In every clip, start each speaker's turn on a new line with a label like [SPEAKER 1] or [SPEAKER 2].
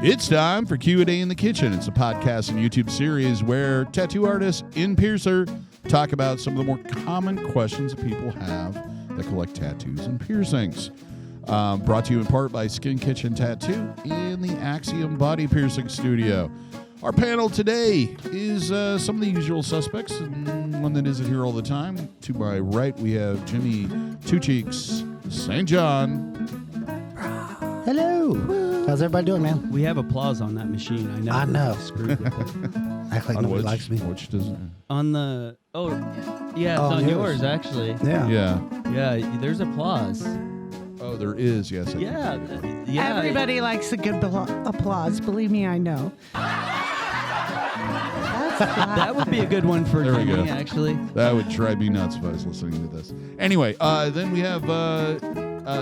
[SPEAKER 1] It's time for Q&A in the Kitchen. It's a podcast and YouTube series where tattoo artists in Piercer talk about some of the more common questions that people have that collect tattoos and piercings. Brought to you in part by Skin Kitchen Tattoo in the Axiom Body Piercing Studio. Our panel today is some of the usual suspects, and one that isn't here all the time. To my right, we have Jimmy Two Cheeks St. John.
[SPEAKER 2] Hello. How's everybody doing, man?
[SPEAKER 3] We have applause on that machine.
[SPEAKER 2] I know.
[SPEAKER 3] Screwed with it.
[SPEAKER 2] Act like nobody likes me.
[SPEAKER 1] Which doesn't.
[SPEAKER 3] On the it's on yours actually.
[SPEAKER 1] Yeah.
[SPEAKER 3] There's applause.
[SPEAKER 1] Oh, there is. Yes.
[SPEAKER 3] Yeah.
[SPEAKER 4] Everybody likes a good applause. Believe me, I know.
[SPEAKER 3] That would be a good one for
[SPEAKER 1] There we
[SPEAKER 3] Jimmy,
[SPEAKER 1] go.
[SPEAKER 3] actually.
[SPEAKER 1] That would drive me nuts if I was listening to this. Anyway, then we have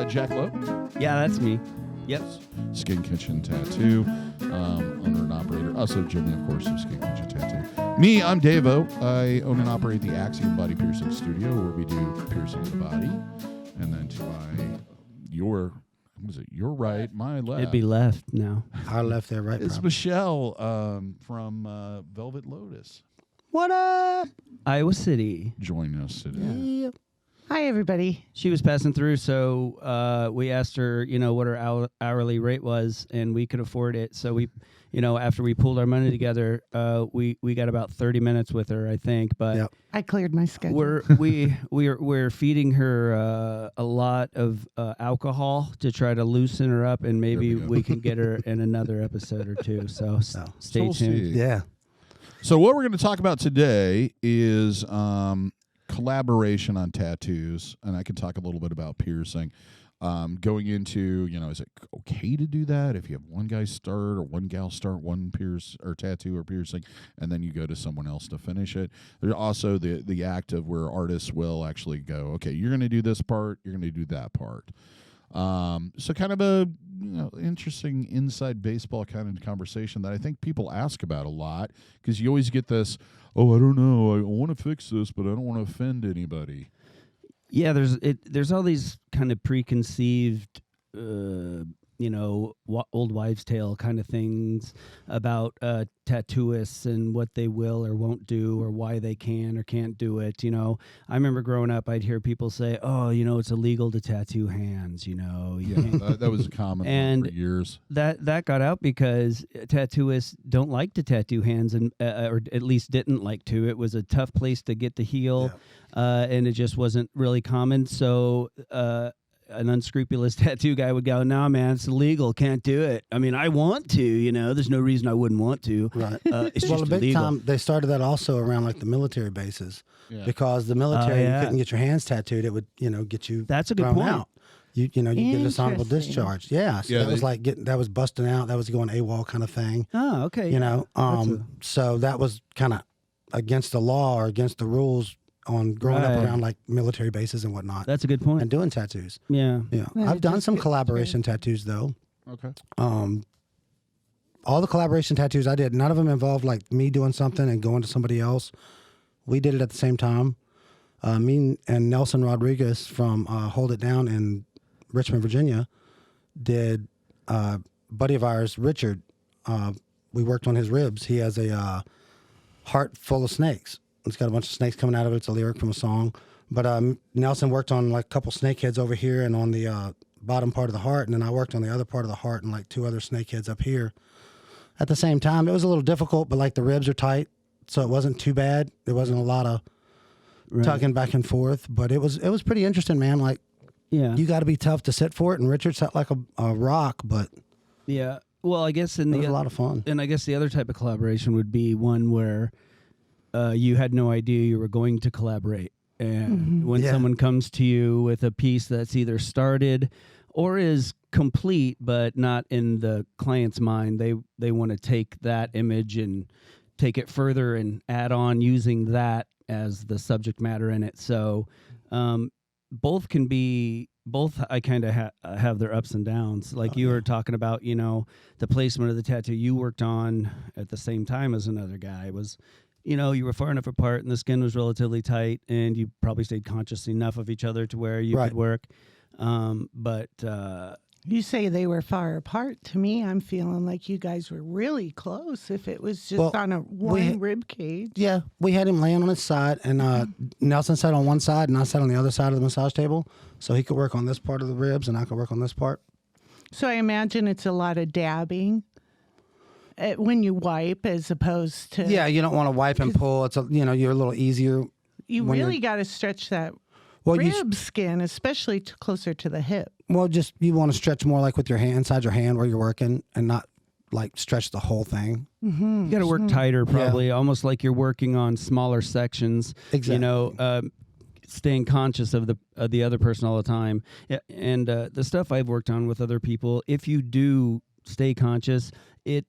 [SPEAKER 1] Jack Lowe.
[SPEAKER 3] Yeah, that's me. Yep.
[SPEAKER 1] Skin Kitchen Tattoo, owner and operator. Also Jimmy, of course, of Skin Kitchen Tattoo. Me, I'm DaVo. I own and operate the Axiom Body Piercing Studio, where we do piercing of the body. And then to your right, my left.
[SPEAKER 3] It'd be left now.
[SPEAKER 2] Our left, there, right.
[SPEAKER 1] It's
[SPEAKER 2] probably.
[SPEAKER 1] Michelle from Velvet Lotus.
[SPEAKER 2] What up?
[SPEAKER 3] Iowa City.
[SPEAKER 1] Joining us today.
[SPEAKER 2] Yep.
[SPEAKER 4] Hi, everybody.
[SPEAKER 3] She was passing through, so we asked her, what her hourly rate was, and we could afford it. So we, after we pulled our money together, we got about 30 minutes with her, I think. But
[SPEAKER 2] Yep.
[SPEAKER 4] I cleared my schedule.
[SPEAKER 3] we're feeding her a lot of alcohol to try to loosen her up, and maybe we can get her in another episode or two. So stay
[SPEAKER 1] we'll
[SPEAKER 3] tuned.
[SPEAKER 1] see.
[SPEAKER 2] Yeah.
[SPEAKER 1] So what we're going to talk about today is collaboration on tattoos, and I can talk a little bit about piercing. Going into, is it okay to do that if you have one guy start or one gal start one pierce or tattoo or piercing, and then you go to someone else to finish it? There's also the act of where artists will actually go, okay, you're going to do this part, you're going to do that part. So kind of a interesting inside baseball kind of conversation that I think people ask about a lot, because you always get this, oh, I don't know, I want to fix this, but I don't want to offend anybody.
[SPEAKER 3] Yeah, there's all these kind of preconceived, old wives' tale kind of things about tattooists and what they will or won't do or why they can or can't do it. I remember growing up, I'd hear people say, "Oh, it's illegal to tattoo hands." You can't.
[SPEAKER 1] That was a common one for years.
[SPEAKER 3] That got out because tattooists don't like to tattoo hands, and or at least didn't like to. It was a tough place to get to heal.
[SPEAKER 2] Yeah.
[SPEAKER 3] And it just wasn't really common. So an unscrupulous tattoo guy would go, "No, man, it's illegal. Can't do it. I mean, I want to. There's no reason I wouldn't want to.
[SPEAKER 2] Right.
[SPEAKER 3] It's
[SPEAKER 2] Well,
[SPEAKER 3] just
[SPEAKER 2] a big
[SPEAKER 3] illegal."
[SPEAKER 2] time, they started that also around like the military bases,
[SPEAKER 1] Yeah.
[SPEAKER 2] because the military,
[SPEAKER 3] yeah.
[SPEAKER 2] you couldn't get your hands tattooed. It would, get you
[SPEAKER 3] That's a good
[SPEAKER 2] thrown
[SPEAKER 3] point.
[SPEAKER 2] out. You get a dishonorable
[SPEAKER 4] Interesting.
[SPEAKER 2] discharge. Yeah. So
[SPEAKER 1] Yeah,
[SPEAKER 2] that was like that was busting out. That was going AWOL kind of thing.
[SPEAKER 3] Oh, okay.
[SPEAKER 2] So that was kind of against the law or against the rules on growing
[SPEAKER 3] Right.
[SPEAKER 2] up around like military bases and whatnot,
[SPEAKER 3] That's a good point.
[SPEAKER 2] and doing tattoos.
[SPEAKER 3] Yeah.
[SPEAKER 2] Yeah,
[SPEAKER 4] Yeah,
[SPEAKER 2] I've done
[SPEAKER 4] just
[SPEAKER 2] some
[SPEAKER 4] get
[SPEAKER 2] collaboration tattoos though.
[SPEAKER 1] Okay.
[SPEAKER 2] All the collaboration tattoos I did, none of them involved like me doing something and going to somebody else. We did it at the same time. Me and Nelson Rodriguez from Hold It Down in Richmond, Virginia, did buddy of ours, Richard. We worked on his ribs. He has a heart full of snakes. It's got a bunch of snakes coming out of it. It's a lyric from a song. But Nelson worked on like a couple snake heads over here and on the bottom part of the heart, and then I worked on the other part of the heart and like two other snake heads up here. At the same time, it was a little difficult, but like the ribs are tight, so it wasn't too bad. There wasn't a lot of tugging back and forth, but it was pretty interesting, man. Like,
[SPEAKER 3] Yeah.
[SPEAKER 2] you got to be tough to sit for it, and Richard sat like a rock, but
[SPEAKER 3] Yeah. Well, I guess
[SPEAKER 2] it was a lot of fun.
[SPEAKER 3] And I guess the other type of collaboration would be one where you had no idea you were going to collaborate. And when
[SPEAKER 2] Yeah.
[SPEAKER 3] someone comes to you with a piece that's either started or is complete but not in the client's mind, they want to take that image and take it further and add on using that as the subject matter in it. So both I kind of have their ups and downs. Like you were talking about, the placement of the tattoo you worked on at the same time as another guy was, you were far enough apart and the skin was relatively tight and you probably stayed conscious enough of each other to where you
[SPEAKER 2] Right.
[SPEAKER 3] could work. But
[SPEAKER 4] You say they were far apart. To me, I'm feeling like you guys were really close. If it was just on one rib cage.
[SPEAKER 2] Yeah, we had him laying on his side, and Nelson sat on one side, and I sat on the other side of the massage table, so he could work on this part of the ribs, and I could work on this part.
[SPEAKER 4] So I imagine it's a lot of dabbing when you wipe, as opposed to.
[SPEAKER 2] Yeah, you don't want to wipe and pull. It's you're a little easier.
[SPEAKER 4] You really got to stretch that rib skin, especially closer to the hip.
[SPEAKER 2] Well, just you want to stretch more like with your hand, inside your hand where you're working, and not like stretch the whole thing.
[SPEAKER 3] You got to work tighter, probably, almost like you're working on smaller sections.
[SPEAKER 2] Exactly.
[SPEAKER 3] Staying conscious of the other person all the time. Yeah, and the stuff I've worked on with other people, if you do stay conscious, it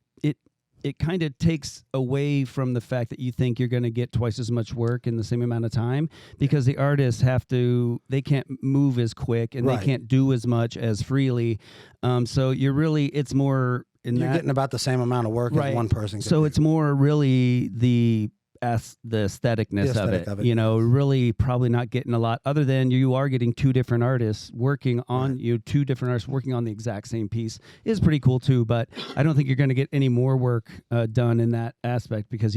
[SPEAKER 3] kind of takes away from the fact that you think you're going to get twice as much work in the same amount of time, because the artists they can't move as quick, and they can't do as much as freely. So it's more you're
[SPEAKER 2] getting about the same amount of work as one person could do.
[SPEAKER 3] It's more really the aestheticness of it. Really probably not getting a lot, other than you are getting two different artists working on the exact same piece is pretty cool too. But I don't think you're going to get any more work done in that aspect, because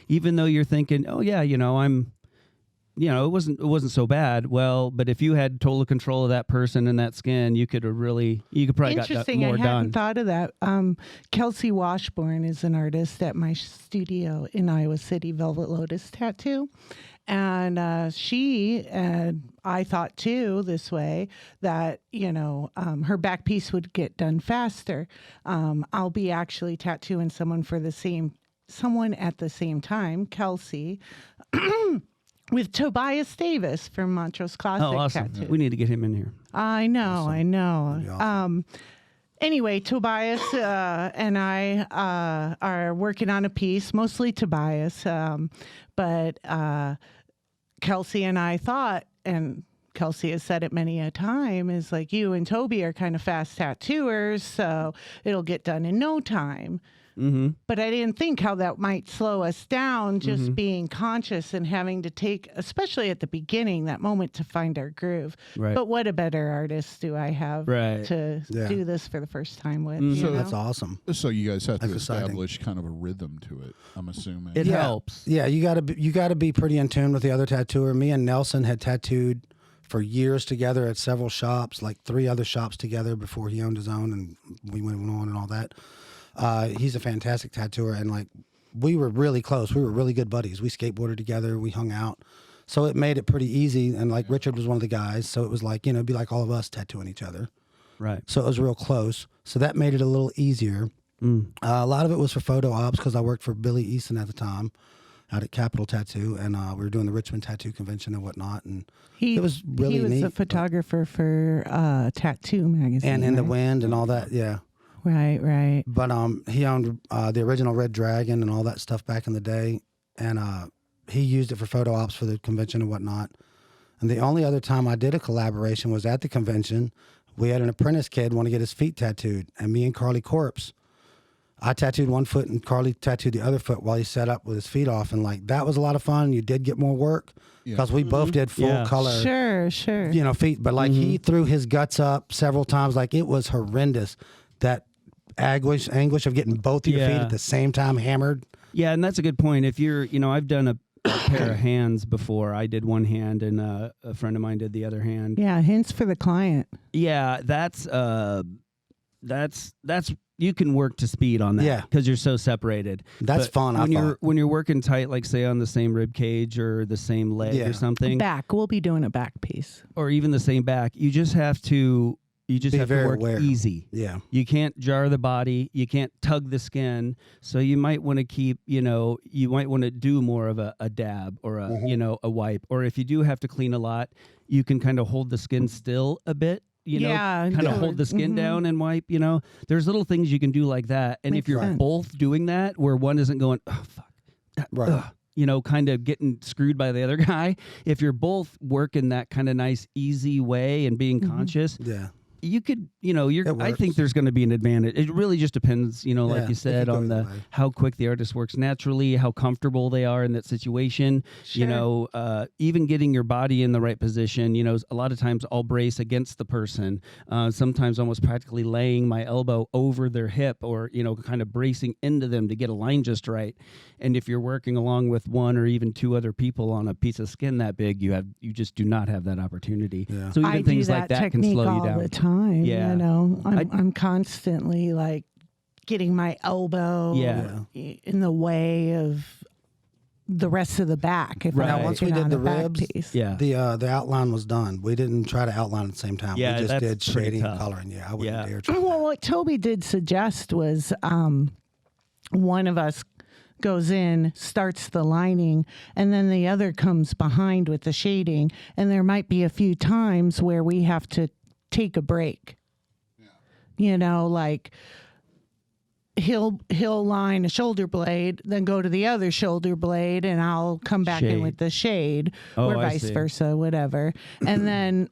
[SPEAKER 3] even though you're thinking, it wasn't so bad. Well, but if you had total control of that person and that skin, you could probably got more done.
[SPEAKER 4] Interesting. I hadn't thought of that. Kelsey Washburn is an artist at my studio in Iowa City, Velvet Lotus Tattoo. And she, and I thought too this way, that, her back piece would get done faster. I'll be actually tattooing someone at the same time, Kelsey, with Tobias Davis from Montrose Classic
[SPEAKER 3] awesome.
[SPEAKER 4] Tattoo.
[SPEAKER 3] We need to get him in here.
[SPEAKER 4] I know.
[SPEAKER 2] Awesome.
[SPEAKER 4] Anyway, Tobias and I are working on a piece, mostly Tobias, but Kelsey and I thought, and Kelsey has said it many a time, is like, you and Toby are kind of fast tattooers, so it'll get done in no time.
[SPEAKER 3] Mm-hmm.
[SPEAKER 4] But I didn't think how that might slow us down, just being conscious and having to take, especially at the beginning, that moment to find our groove.
[SPEAKER 3] Right.
[SPEAKER 4] But what a better artist do I have to do this for the first time with?
[SPEAKER 2] So that's awesome.
[SPEAKER 1] So you guys have to establish kind of a rhythm to it, I'm assuming.
[SPEAKER 3] It helps.
[SPEAKER 2] Yeah, you gotta be pretty in tune with the other tattooer. Me and Nelson had tattooed for years together at several shops, like 3 other shops together before he owned his own, and we went on and all that. He's a fantastic tattooer, and we were really close. We were really good buddies. We skateboarded together. We hung out. So it made it pretty easy. And Richard was one of the guys. So it was it'd be like all of us tattooing each other.
[SPEAKER 3] Right.
[SPEAKER 2] So it was real close. So that made it a little easier. A lot of it was for photo ops, because I worked for Billy Easton at the time out at Capital Tattoo, and we were doing the Richmond Tattoo Convention and whatnot. And it was really neat.
[SPEAKER 4] He was a photographer for Tattoo Magazine.
[SPEAKER 2] And In the Wind and all that, yeah.
[SPEAKER 4] Right.
[SPEAKER 2] But he owned the original Red Dragon and all that stuff back in the day, and he used it for photo ops for the convention and whatnot. And the only other time I did a collaboration was at the convention. We had an apprentice kid want to get his feet tattooed, and me and Carly Corpse, I tattooed one foot and Carly tattooed the other foot while he set up with his feet off, and that was a lot of fun. You did get more work because we both did full color,
[SPEAKER 4] sure,
[SPEAKER 2] feet. But he threw his guts up several times, it was horrendous. That anguish of getting both of your feet at the same time hammered.
[SPEAKER 3] Yeah, and that's a good point. If you're, I've done a pair of hands before. I did one hand, and a friend of mine did the other hand.
[SPEAKER 4] Yeah, hints for the client.
[SPEAKER 3] Yeah, that's you can work to speed on that, because you're so separated.
[SPEAKER 2] That's fun.
[SPEAKER 3] When you're working tight, like say on the same rib cage or the same leg or something.
[SPEAKER 4] Back, we'll be doing a back piece,
[SPEAKER 3] or even the same back. You just have to. You just have to work easy.
[SPEAKER 2] Yeah.
[SPEAKER 3] You can't jar the body. You can't tug the skin. So you might want to keep, you might want to do more of a dab or a wipe. Or if you do have to clean a lot, you can kind of hold the skin still a bit, kind of hold the skin down and wipe, There's little things you can do like that. And if you're both doing that, where one isn't going, oh, fuck.
[SPEAKER 2] Right.
[SPEAKER 3] Kind of getting screwed by the other guy. If you're both working that kind of nice, easy way and being conscious.
[SPEAKER 2] Yeah.
[SPEAKER 3] you could, I think
[SPEAKER 2] works.
[SPEAKER 3] there's going to be an advantage. It really just depends, like
[SPEAKER 2] Yeah,
[SPEAKER 3] you
[SPEAKER 2] it
[SPEAKER 3] said,
[SPEAKER 2] could go
[SPEAKER 3] on
[SPEAKER 2] either way.
[SPEAKER 3] how quick the artist works naturally, how comfortable they are in that situation.
[SPEAKER 4] Sure.
[SPEAKER 3] Even getting your body in the right position. A lot of times I'll brace against the person. Sometimes almost practically laying my elbow over their hip, or kind of bracing into them to get a line just right. And if you're working along with one or even two other people on a piece of skin that big, you just do not have that opportunity.
[SPEAKER 2] Yeah.
[SPEAKER 3] So even
[SPEAKER 4] I
[SPEAKER 3] things
[SPEAKER 4] do
[SPEAKER 3] like that can
[SPEAKER 4] technique
[SPEAKER 3] slow
[SPEAKER 4] all
[SPEAKER 3] you down.
[SPEAKER 4] the time.
[SPEAKER 3] Yeah.
[SPEAKER 4] I'm constantly like getting my elbow in the way of the rest of the back. If
[SPEAKER 3] Right.
[SPEAKER 4] I'm
[SPEAKER 3] Now,
[SPEAKER 2] once we
[SPEAKER 4] working
[SPEAKER 2] did
[SPEAKER 4] on
[SPEAKER 2] the
[SPEAKER 4] a back
[SPEAKER 2] ribs,
[SPEAKER 4] piece.
[SPEAKER 3] Yeah.
[SPEAKER 2] The outline was done. We didn't try to outline at the same time.
[SPEAKER 3] Yeah,
[SPEAKER 2] we just
[SPEAKER 3] that's
[SPEAKER 2] did
[SPEAKER 3] pretty
[SPEAKER 2] shading and
[SPEAKER 3] tough.
[SPEAKER 2] coloring. Yeah, I wouldn't
[SPEAKER 3] Yeah.
[SPEAKER 2] dare try
[SPEAKER 4] Well,
[SPEAKER 2] that.
[SPEAKER 4] what Toby did suggest was one of us goes in, starts the lining, and then the other comes behind with the shading. And there might be a few times where we have to take a break. Like he'll line a shoulder blade, then go to the other shoulder blade, and I'll come back in
[SPEAKER 3] Shade.
[SPEAKER 4] with the shade,
[SPEAKER 3] Oh,
[SPEAKER 4] or
[SPEAKER 3] I
[SPEAKER 4] vice
[SPEAKER 3] see.
[SPEAKER 4] versa, whatever. And then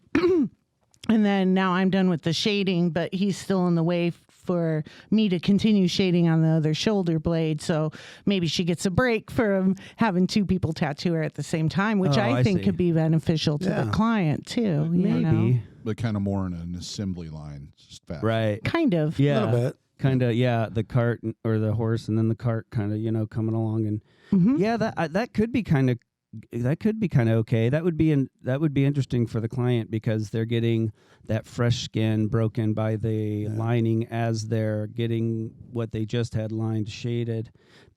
[SPEAKER 4] and then now I'm done with the shading, but he's still in the way for me to continue shading on the other shoulder blade. So maybe she gets a break from having two people tattoo her at the same time, which
[SPEAKER 3] Oh,
[SPEAKER 4] I
[SPEAKER 3] I
[SPEAKER 4] think
[SPEAKER 3] see.
[SPEAKER 4] could be beneficial to
[SPEAKER 2] Yeah.
[SPEAKER 4] the client too.
[SPEAKER 3] Maybe.
[SPEAKER 1] But kind of more in an assembly line. Just fast.
[SPEAKER 3] Right.
[SPEAKER 4] Kind of.
[SPEAKER 3] Yeah.
[SPEAKER 2] A little bit.
[SPEAKER 3] Kind of, yeah, the cart or the horse, and then the cart kind of, coming along, and
[SPEAKER 4] Mhm.
[SPEAKER 3] yeah, that could be kind of okay. That would be interesting for the client, because they're getting that fresh skin broken by the lining as they're getting what they just had lined shaded.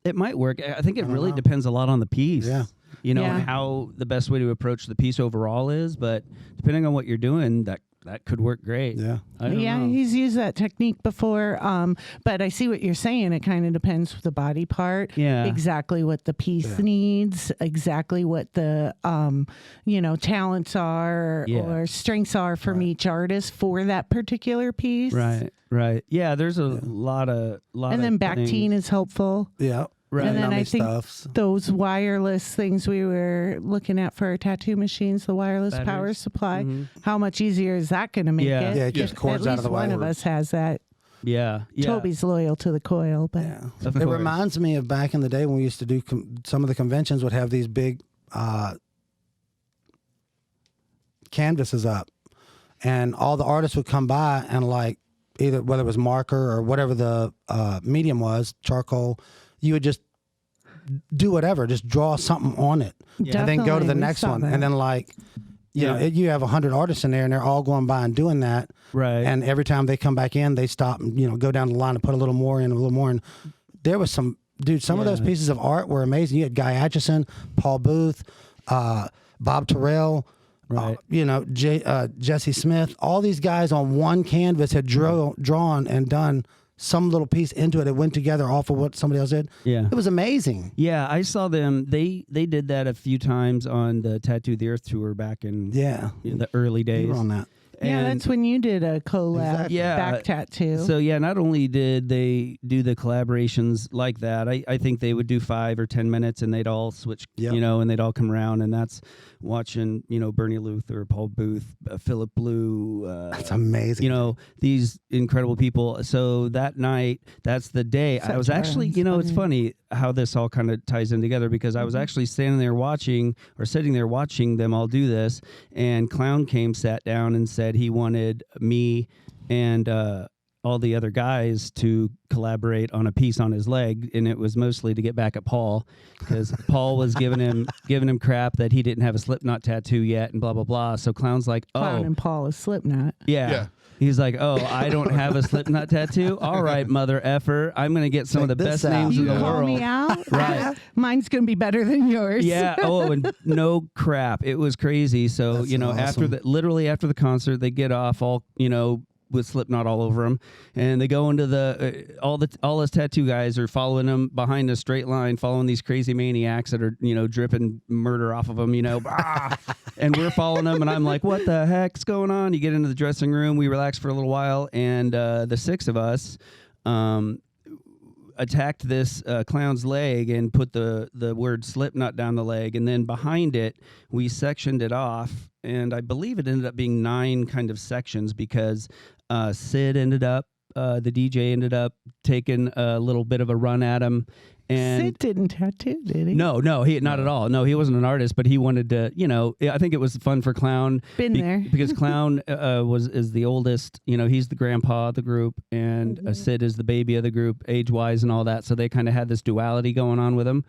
[SPEAKER 3] It might work. I think it
[SPEAKER 2] don't
[SPEAKER 3] really
[SPEAKER 2] know.
[SPEAKER 3] depends a lot on the piece.
[SPEAKER 2] Yeah.
[SPEAKER 4] Yeah.
[SPEAKER 3] And how the best way to approach the piece overall is, but depending on what you're doing, that could work great.
[SPEAKER 2] Yeah.
[SPEAKER 3] I don't
[SPEAKER 4] Yeah,
[SPEAKER 3] know.
[SPEAKER 4] he's used that technique before. But I see what you're saying. It kind of depends with the body part.
[SPEAKER 3] Yeah.
[SPEAKER 4] Exactly what the piece needs, exactly what the talents are
[SPEAKER 3] Yeah.
[SPEAKER 4] or strengths are from each artist for that particular piece.
[SPEAKER 3] Right. Yeah, there's a lot of
[SPEAKER 4] And then back
[SPEAKER 3] things.
[SPEAKER 4] teen is helpful.
[SPEAKER 2] Yeah.
[SPEAKER 3] Right.
[SPEAKER 4] And then
[SPEAKER 2] Nummy
[SPEAKER 4] I think
[SPEAKER 2] stuffs.
[SPEAKER 4] those wireless things we were looking at for our tattoo machines, the wireless power
[SPEAKER 3] Batteries.
[SPEAKER 4] supply,
[SPEAKER 3] Mhm.
[SPEAKER 4] how much easier is that going to make
[SPEAKER 3] Yeah.
[SPEAKER 4] it?
[SPEAKER 2] Yeah, it keeps
[SPEAKER 4] If
[SPEAKER 2] cords
[SPEAKER 4] at
[SPEAKER 2] out of
[SPEAKER 4] least
[SPEAKER 2] the way.
[SPEAKER 4] one of us has that.
[SPEAKER 3] Yeah.
[SPEAKER 4] Toby's loyal to the coil, but
[SPEAKER 2] Yeah.
[SPEAKER 3] Of
[SPEAKER 2] It
[SPEAKER 3] course.
[SPEAKER 2] reminds me of back in the day when we used to do some of the conventions would have these big canvases up, and all the artists would come by and like either whether it was marker or whatever the medium was, charcoal, you would just do whatever, just draw something on it, and then go to
[SPEAKER 4] Definitely,
[SPEAKER 2] the
[SPEAKER 4] we
[SPEAKER 2] next
[SPEAKER 4] saw
[SPEAKER 2] one,
[SPEAKER 4] that.
[SPEAKER 2] and then like. You know,
[SPEAKER 3] Yeah.
[SPEAKER 2] you have 100 artists in there, and they're all going by and doing that.
[SPEAKER 3] Right.
[SPEAKER 2] And every time they come back in, they stop and go down the line and put a little more in, a little more in. There was some some of those
[SPEAKER 3] Yeah.
[SPEAKER 2] pieces of art were amazing. You had Guy Atchison, Paul Booth, Bob Terrell,
[SPEAKER 3] Right.
[SPEAKER 2] Jesse Smith. All these guys on one canvas had drawn and done some little piece into it. It went together off of what somebody else did.
[SPEAKER 3] Yeah.
[SPEAKER 2] It was amazing.
[SPEAKER 3] Yeah, I saw them. They did that a few times on the Tattoo the Earth tour back in
[SPEAKER 2] Yeah,
[SPEAKER 3] the early
[SPEAKER 2] you
[SPEAKER 3] days.
[SPEAKER 2] were on that.
[SPEAKER 4] yeah,
[SPEAKER 3] And-
[SPEAKER 4] that's when you did a collab
[SPEAKER 2] Exactly.
[SPEAKER 3] Yeah.
[SPEAKER 4] back tattoo.
[SPEAKER 3] So yeah, not only did they do the collaborations like that, I think they would do 5 or 10 minutes and they'd all switch,
[SPEAKER 2] Yep.
[SPEAKER 3] and they'd all come around, and that's watching, Bernie Luther, Paul Booth, Philip Blue,
[SPEAKER 2] That's amazing.
[SPEAKER 3] these incredible people. So that night, that's the day I
[SPEAKER 4] Such
[SPEAKER 3] was actually,
[SPEAKER 4] items,
[SPEAKER 3] it's funny how this all kind of ties in together, because I was actually sitting there watching them all do this, and Clown came, sat down, and said he wanted me and all the other guys to collaborate on a piece on his leg, and it was mostly to get back at Paul, because Paul was giving him crap that he didn't have a Slipknot tattoo yet, and blah blah blah. So Clown's like,
[SPEAKER 4] Clown and Paul is Slipknot.
[SPEAKER 1] Yeah.
[SPEAKER 3] He's like, oh, I don't have a Slipknot tattoo. All right, mother effer, I'm gonna get some of the
[SPEAKER 2] Check this
[SPEAKER 3] best names
[SPEAKER 2] out.
[SPEAKER 3] in
[SPEAKER 4] You
[SPEAKER 3] the
[SPEAKER 4] call
[SPEAKER 3] world.
[SPEAKER 4] me out?
[SPEAKER 3] Right.
[SPEAKER 4] Mine's going to be better than yours.
[SPEAKER 3] Yeah. Oh, and no crap. It was crazy. So
[SPEAKER 2] That's
[SPEAKER 3] after
[SPEAKER 2] awesome.
[SPEAKER 3] literally after the concert, they get off all with Slipknot all over them, and they go into the all his tattoo guys are following him behind a straight line, following these crazy maniacs that are dripping murder off of them, and we're following them, and I'm like, what the heck's going on? You get into the dressing room, we relax for a little while, and the 6 of us attacked this clown's leg and put the word Slipknot down the leg, and then behind it we sectioned it off, and I believe it ended up being 9 kind of sections, because Sid ended up, the DJ ended up taking a little bit of a run at him. And
[SPEAKER 4] Sid didn't tattoo, did he?
[SPEAKER 3] No, he not at all. No, he wasn't an artist, but he wanted to. I think it was fun for Clown.
[SPEAKER 4] Been there
[SPEAKER 3] because Clown is the oldest. He's the grandpa of the group, and Sid is the baby of the group, age wise, and all that. So they kind of had this duality going on with him.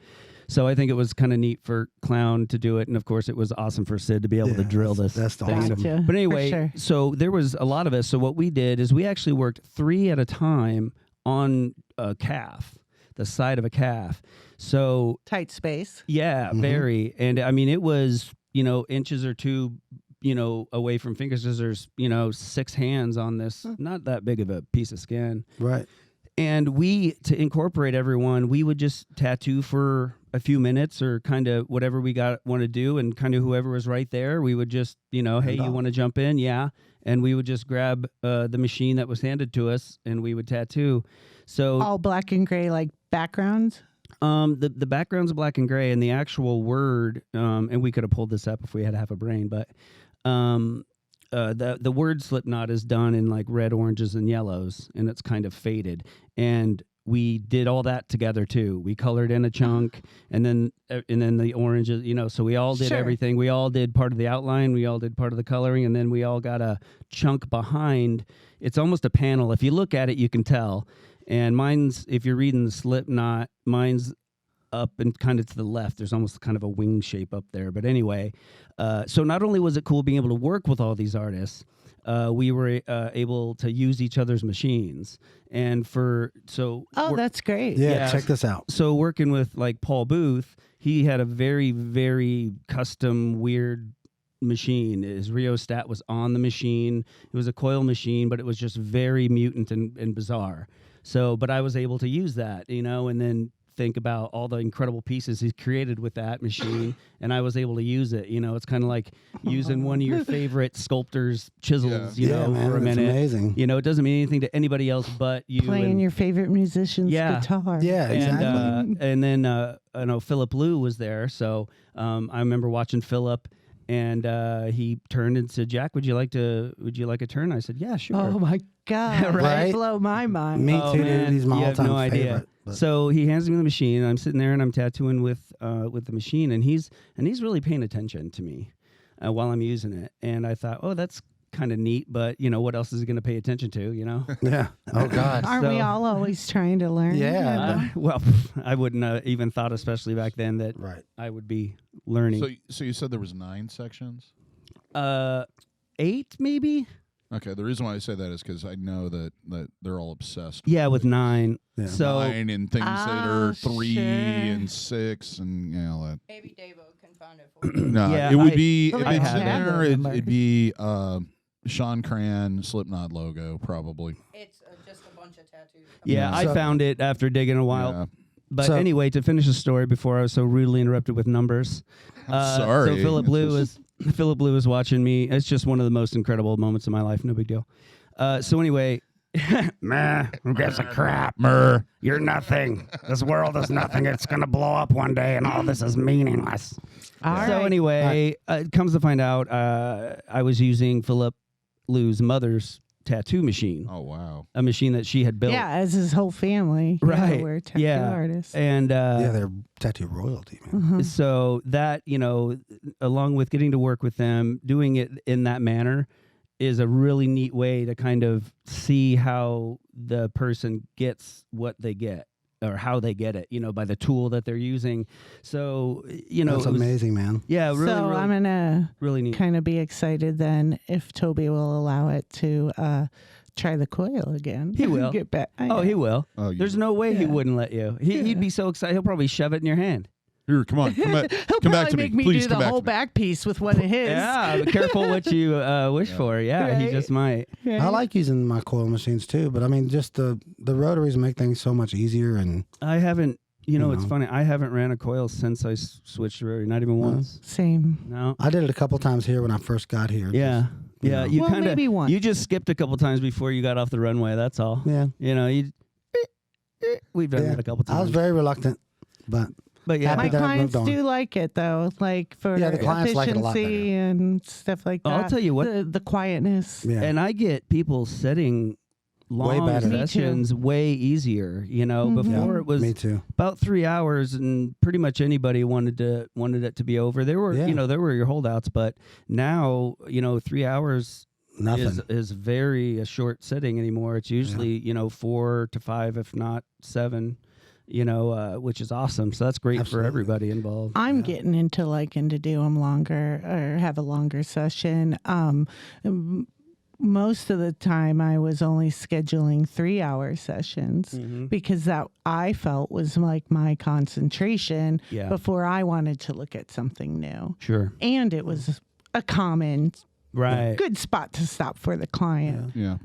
[SPEAKER 3] So I think it was kind of neat for Clown to do it, and of course it was awesome for Sid to be able to drill this.
[SPEAKER 2] That's
[SPEAKER 3] thing.
[SPEAKER 2] awesome.
[SPEAKER 4] Gotcha.
[SPEAKER 3] But anyway,
[SPEAKER 4] For sure.
[SPEAKER 3] so there was a lot of us. So what we did is we actually worked 3 at a time on a calf, the side of a calf. So
[SPEAKER 4] Tight space.
[SPEAKER 3] yeah, very. And I mean, it was, inches or 2, away from finger scissors, 6 hands on this, not that big of a piece of skin.
[SPEAKER 2] Right.
[SPEAKER 3] And to incorporate everyone, we would just tattoo for a few minutes or kind of whatever we want to do. And kind of whoever was right there, we would just, hey, you want to jump in? Yeah. And we would just grab the machine that was handed to us and we would tattoo. So
[SPEAKER 4] All black and gray, like backgrounds.
[SPEAKER 3] the background's black and gray, and the actual word, and we could have pulled this up if we had half a brain, but the word Slipknot is done in like red, oranges, and yellows, and it's kind of faded. And we did all that together too. We colored in a chunk, and then the oranges, so we all did everything. We all did part of the outline. We all did part of the coloring, and then we all got a chunk behind. It's almost a panel. If you look at it, you can tell. And mine's, if you're reading the Slipknot, mine's up and kind of to the left. There's almost kind of a wing shape up there. But anyway, so not only was it cool being able to work with all these artists, we were able to use each other's machines. And
[SPEAKER 4] That's great.
[SPEAKER 2] Yeah, check this out.
[SPEAKER 3] So working with like Paul Booth, he had a very, very custom, weird machine. His rheostat was on the machine. It was a coil machine, but it was just very mutant and bizarre. So, but I was able to use that, and then think about all the incredible pieces he's created with that machine, and I was able to use it. It's kind of like using one of your favorite sculptor's chisels,
[SPEAKER 2] man,
[SPEAKER 3] for a minute.
[SPEAKER 2] Amazing.
[SPEAKER 3] It doesn't mean anything to anybody else but you.
[SPEAKER 4] Playing your favorite musician's guitar.
[SPEAKER 2] Yeah, exactly.
[SPEAKER 3] And then I know Philip Liu was there, so I remember watching Philip. And he turned and said, "Jack, would you like a turn?" I said, "Yeah, sure."
[SPEAKER 4] Oh my God!
[SPEAKER 2] Right?
[SPEAKER 4] Blow my mind.
[SPEAKER 2] Me too.
[SPEAKER 3] Man,
[SPEAKER 2] He's my
[SPEAKER 3] you have
[SPEAKER 2] all-time
[SPEAKER 3] no idea.
[SPEAKER 2] favorite. But
[SPEAKER 3] So he hands me the machine, and I'm sitting there and I'm tattooing with the machine, and he's really paying attention to me while I'm using it. And I thought, oh, that's kind of neat, but what else is he going to pay attention to?
[SPEAKER 2] yeah. Oh God.
[SPEAKER 4] Aren't we all always trying to learn?
[SPEAKER 2] Yeah.
[SPEAKER 3] Well, I wouldn't even thought, especially back then, that
[SPEAKER 2] Right.
[SPEAKER 3] I would be learning.
[SPEAKER 1] So you said there was 9 sections?
[SPEAKER 3] 8 maybe.
[SPEAKER 1] Okay, the reason why I say that is because I know that they're all obsessed.
[SPEAKER 3] Yeah, with 9.
[SPEAKER 2] Yeah.
[SPEAKER 3] So
[SPEAKER 1] 9 and things that are 3
[SPEAKER 4] sure.
[SPEAKER 1] and 6 and all that.
[SPEAKER 5] Maybe DaVo can find it for you.
[SPEAKER 1] No,
[SPEAKER 3] Yeah,
[SPEAKER 1] it would be
[SPEAKER 4] I
[SPEAKER 1] if
[SPEAKER 3] have
[SPEAKER 1] it's in
[SPEAKER 3] it.
[SPEAKER 1] there.
[SPEAKER 4] Number.
[SPEAKER 1] It'd be Sean Cran Slipknot logo probably.
[SPEAKER 5] It's just a bunch of tattoos.
[SPEAKER 3] yeah,
[SPEAKER 2] Yeah.
[SPEAKER 3] I
[SPEAKER 2] So-
[SPEAKER 3] found it after digging a while.
[SPEAKER 1] Yeah.
[SPEAKER 3] But
[SPEAKER 2] So-
[SPEAKER 3] anyway, to finish the story before I was so rudely interrupted with numbers.
[SPEAKER 1] Sorry.
[SPEAKER 3] So Philip
[SPEAKER 1] It's
[SPEAKER 3] Liu was watching me. It's just one of the most incredible moments of my life. No big deal. So anyway,
[SPEAKER 6] Meh, who gives a crap?
[SPEAKER 1] Mer.
[SPEAKER 6] You're nothing. This world is nothing. It's going to blow up one day, and all this is meaningless.
[SPEAKER 4] All
[SPEAKER 3] so
[SPEAKER 4] right.
[SPEAKER 3] anyway, it comes to find out, I was using Philip Liu's mother's tattoo machine,
[SPEAKER 1] Oh wow.
[SPEAKER 3] a machine that she had built.
[SPEAKER 4] Yeah, as his whole family.
[SPEAKER 3] Right.
[SPEAKER 4] We're tattoo
[SPEAKER 3] Yeah.
[SPEAKER 4] artists.
[SPEAKER 3] And
[SPEAKER 2] Yeah, they're tattoo royalty, man.
[SPEAKER 3] so that, along with getting to work with them, doing it in that manner is a really neat way to kind of see how the person gets what they get or how they get it, by the tool that they're using. So,
[SPEAKER 2] That's
[SPEAKER 3] it was,
[SPEAKER 2] amazing, man.
[SPEAKER 3] yeah, really,
[SPEAKER 4] so
[SPEAKER 3] really,
[SPEAKER 4] I'm gonna
[SPEAKER 3] really neat.
[SPEAKER 4] kind of be excited then if Toby will allow it to try the coil again.
[SPEAKER 3] He will.
[SPEAKER 4] Get back.
[SPEAKER 3] Oh, he will.
[SPEAKER 1] Oh, you-
[SPEAKER 3] There's no way he
[SPEAKER 4] Yeah.
[SPEAKER 3] wouldn't let you. He'd be so excited. He'll probably shove it in your hand.
[SPEAKER 1] Here, come on. Come back,
[SPEAKER 4] He'll
[SPEAKER 1] come back
[SPEAKER 4] probably
[SPEAKER 1] to
[SPEAKER 4] make
[SPEAKER 1] me.
[SPEAKER 4] me
[SPEAKER 1] Please
[SPEAKER 4] do
[SPEAKER 1] come
[SPEAKER 4] the
[SPEAKER 1] back
[SPEAKER 4] whole
[SPEAKER 1] to me.
[SPEAKER 4] back piece with one of his.
[SPEAKER 3] Yeah, be careful what you wish for. Yeah, he
[SPEAKER 4] Right.
[SPEAKER 3] just might.
[SPEAKER 4] Right?
[SPEAKER 2] I like using my coil machines too, but I mean, just the rotaries make things so much easier. And
[SPEAKER 3] I haven't, it's
[SPEAKER 2] know.
[SPEAKER 3] funny. I haven't ran a coil since I switched to rotary, not even once.
[SPEAKER 4] Same.
[SPEAKER 3] No.
[SPEAKER 2] I did it a couple times here when I first got here.
[SPEAKER 3] Yeah. Yeah.
[SPEAKER 2] know.
[SPEAKER 3] You
[SPEAKER 4] Well,
[SPEAKER 3] kind of,
[SPEAKER 4] maybe once.
[SPEAKER 3] you just skipped a couple times before you got off the runway. That's all.
[SPEAKER 2] Yeah.
[SPEAKER 3] We've done
[SPEAKER 2] Yeah.
[SPEAKER 3] that a couple times.
[SPEAKER 2] I was very reluctant, but
[SPEAKER 3] But yeah,
[SPEAKER 2] Happy
[SPEAKER 4] My
[SPEAKER 2] that I've
[SPEAKER 4] clients
[SPEAKER 2] moved on.
[SPEAKER 4] do like it though, like for
[SPEAKER 2] Yeah, the clients like it a lot
[SPEAKER 4] efficiency and stuff like that.
[SPEAKER 3] I'll tell you what-
[SPEAKER 4] the quietness.
[SPEAKER 2] Yeah.
[SPEAKER 3] and I get people setting
[SPEAKER 2] Way
[SPEAKER 3] long
[SPEAKER 2] better.
[SPEAKER 4] Me too.
[SPEAKER 3] sessions way easier. You know, before it was
[SPEAKER 2] Me too.
[SPEAKER 3] about 3 hours, and pretty much anybody wanted it to be over. There were
[SPEAKER 2] Yeah.
[SPEAKER 3] there were your holdouts, but now 3 hours
[SPEAKER 2] Nothing.
[SPEAKER 3] is very a short sitting anymore. It's usually 4 to 5, if not 7. Which is awesome. So that's great
[SPEAKER 2] Absolutely.
[SPEAKER 3] for everybody involved.
[SPEAKER 4] I'm getting into liking to do them longer or have a longer session. Most of the time I was only scheduling 3-hour sessions because that I felt was like my concentration
[SPEAKER 3] Yeah.
[SPEAKER 4] before I wanted to look at something new.
[SPEAKER 3] Sure.
[SPEAKER 4] And it was a common
[SPEAKER 3] Right.
[SPEAKER 4] good spot to stop for the client.
[SPEAKER 1] Yeah.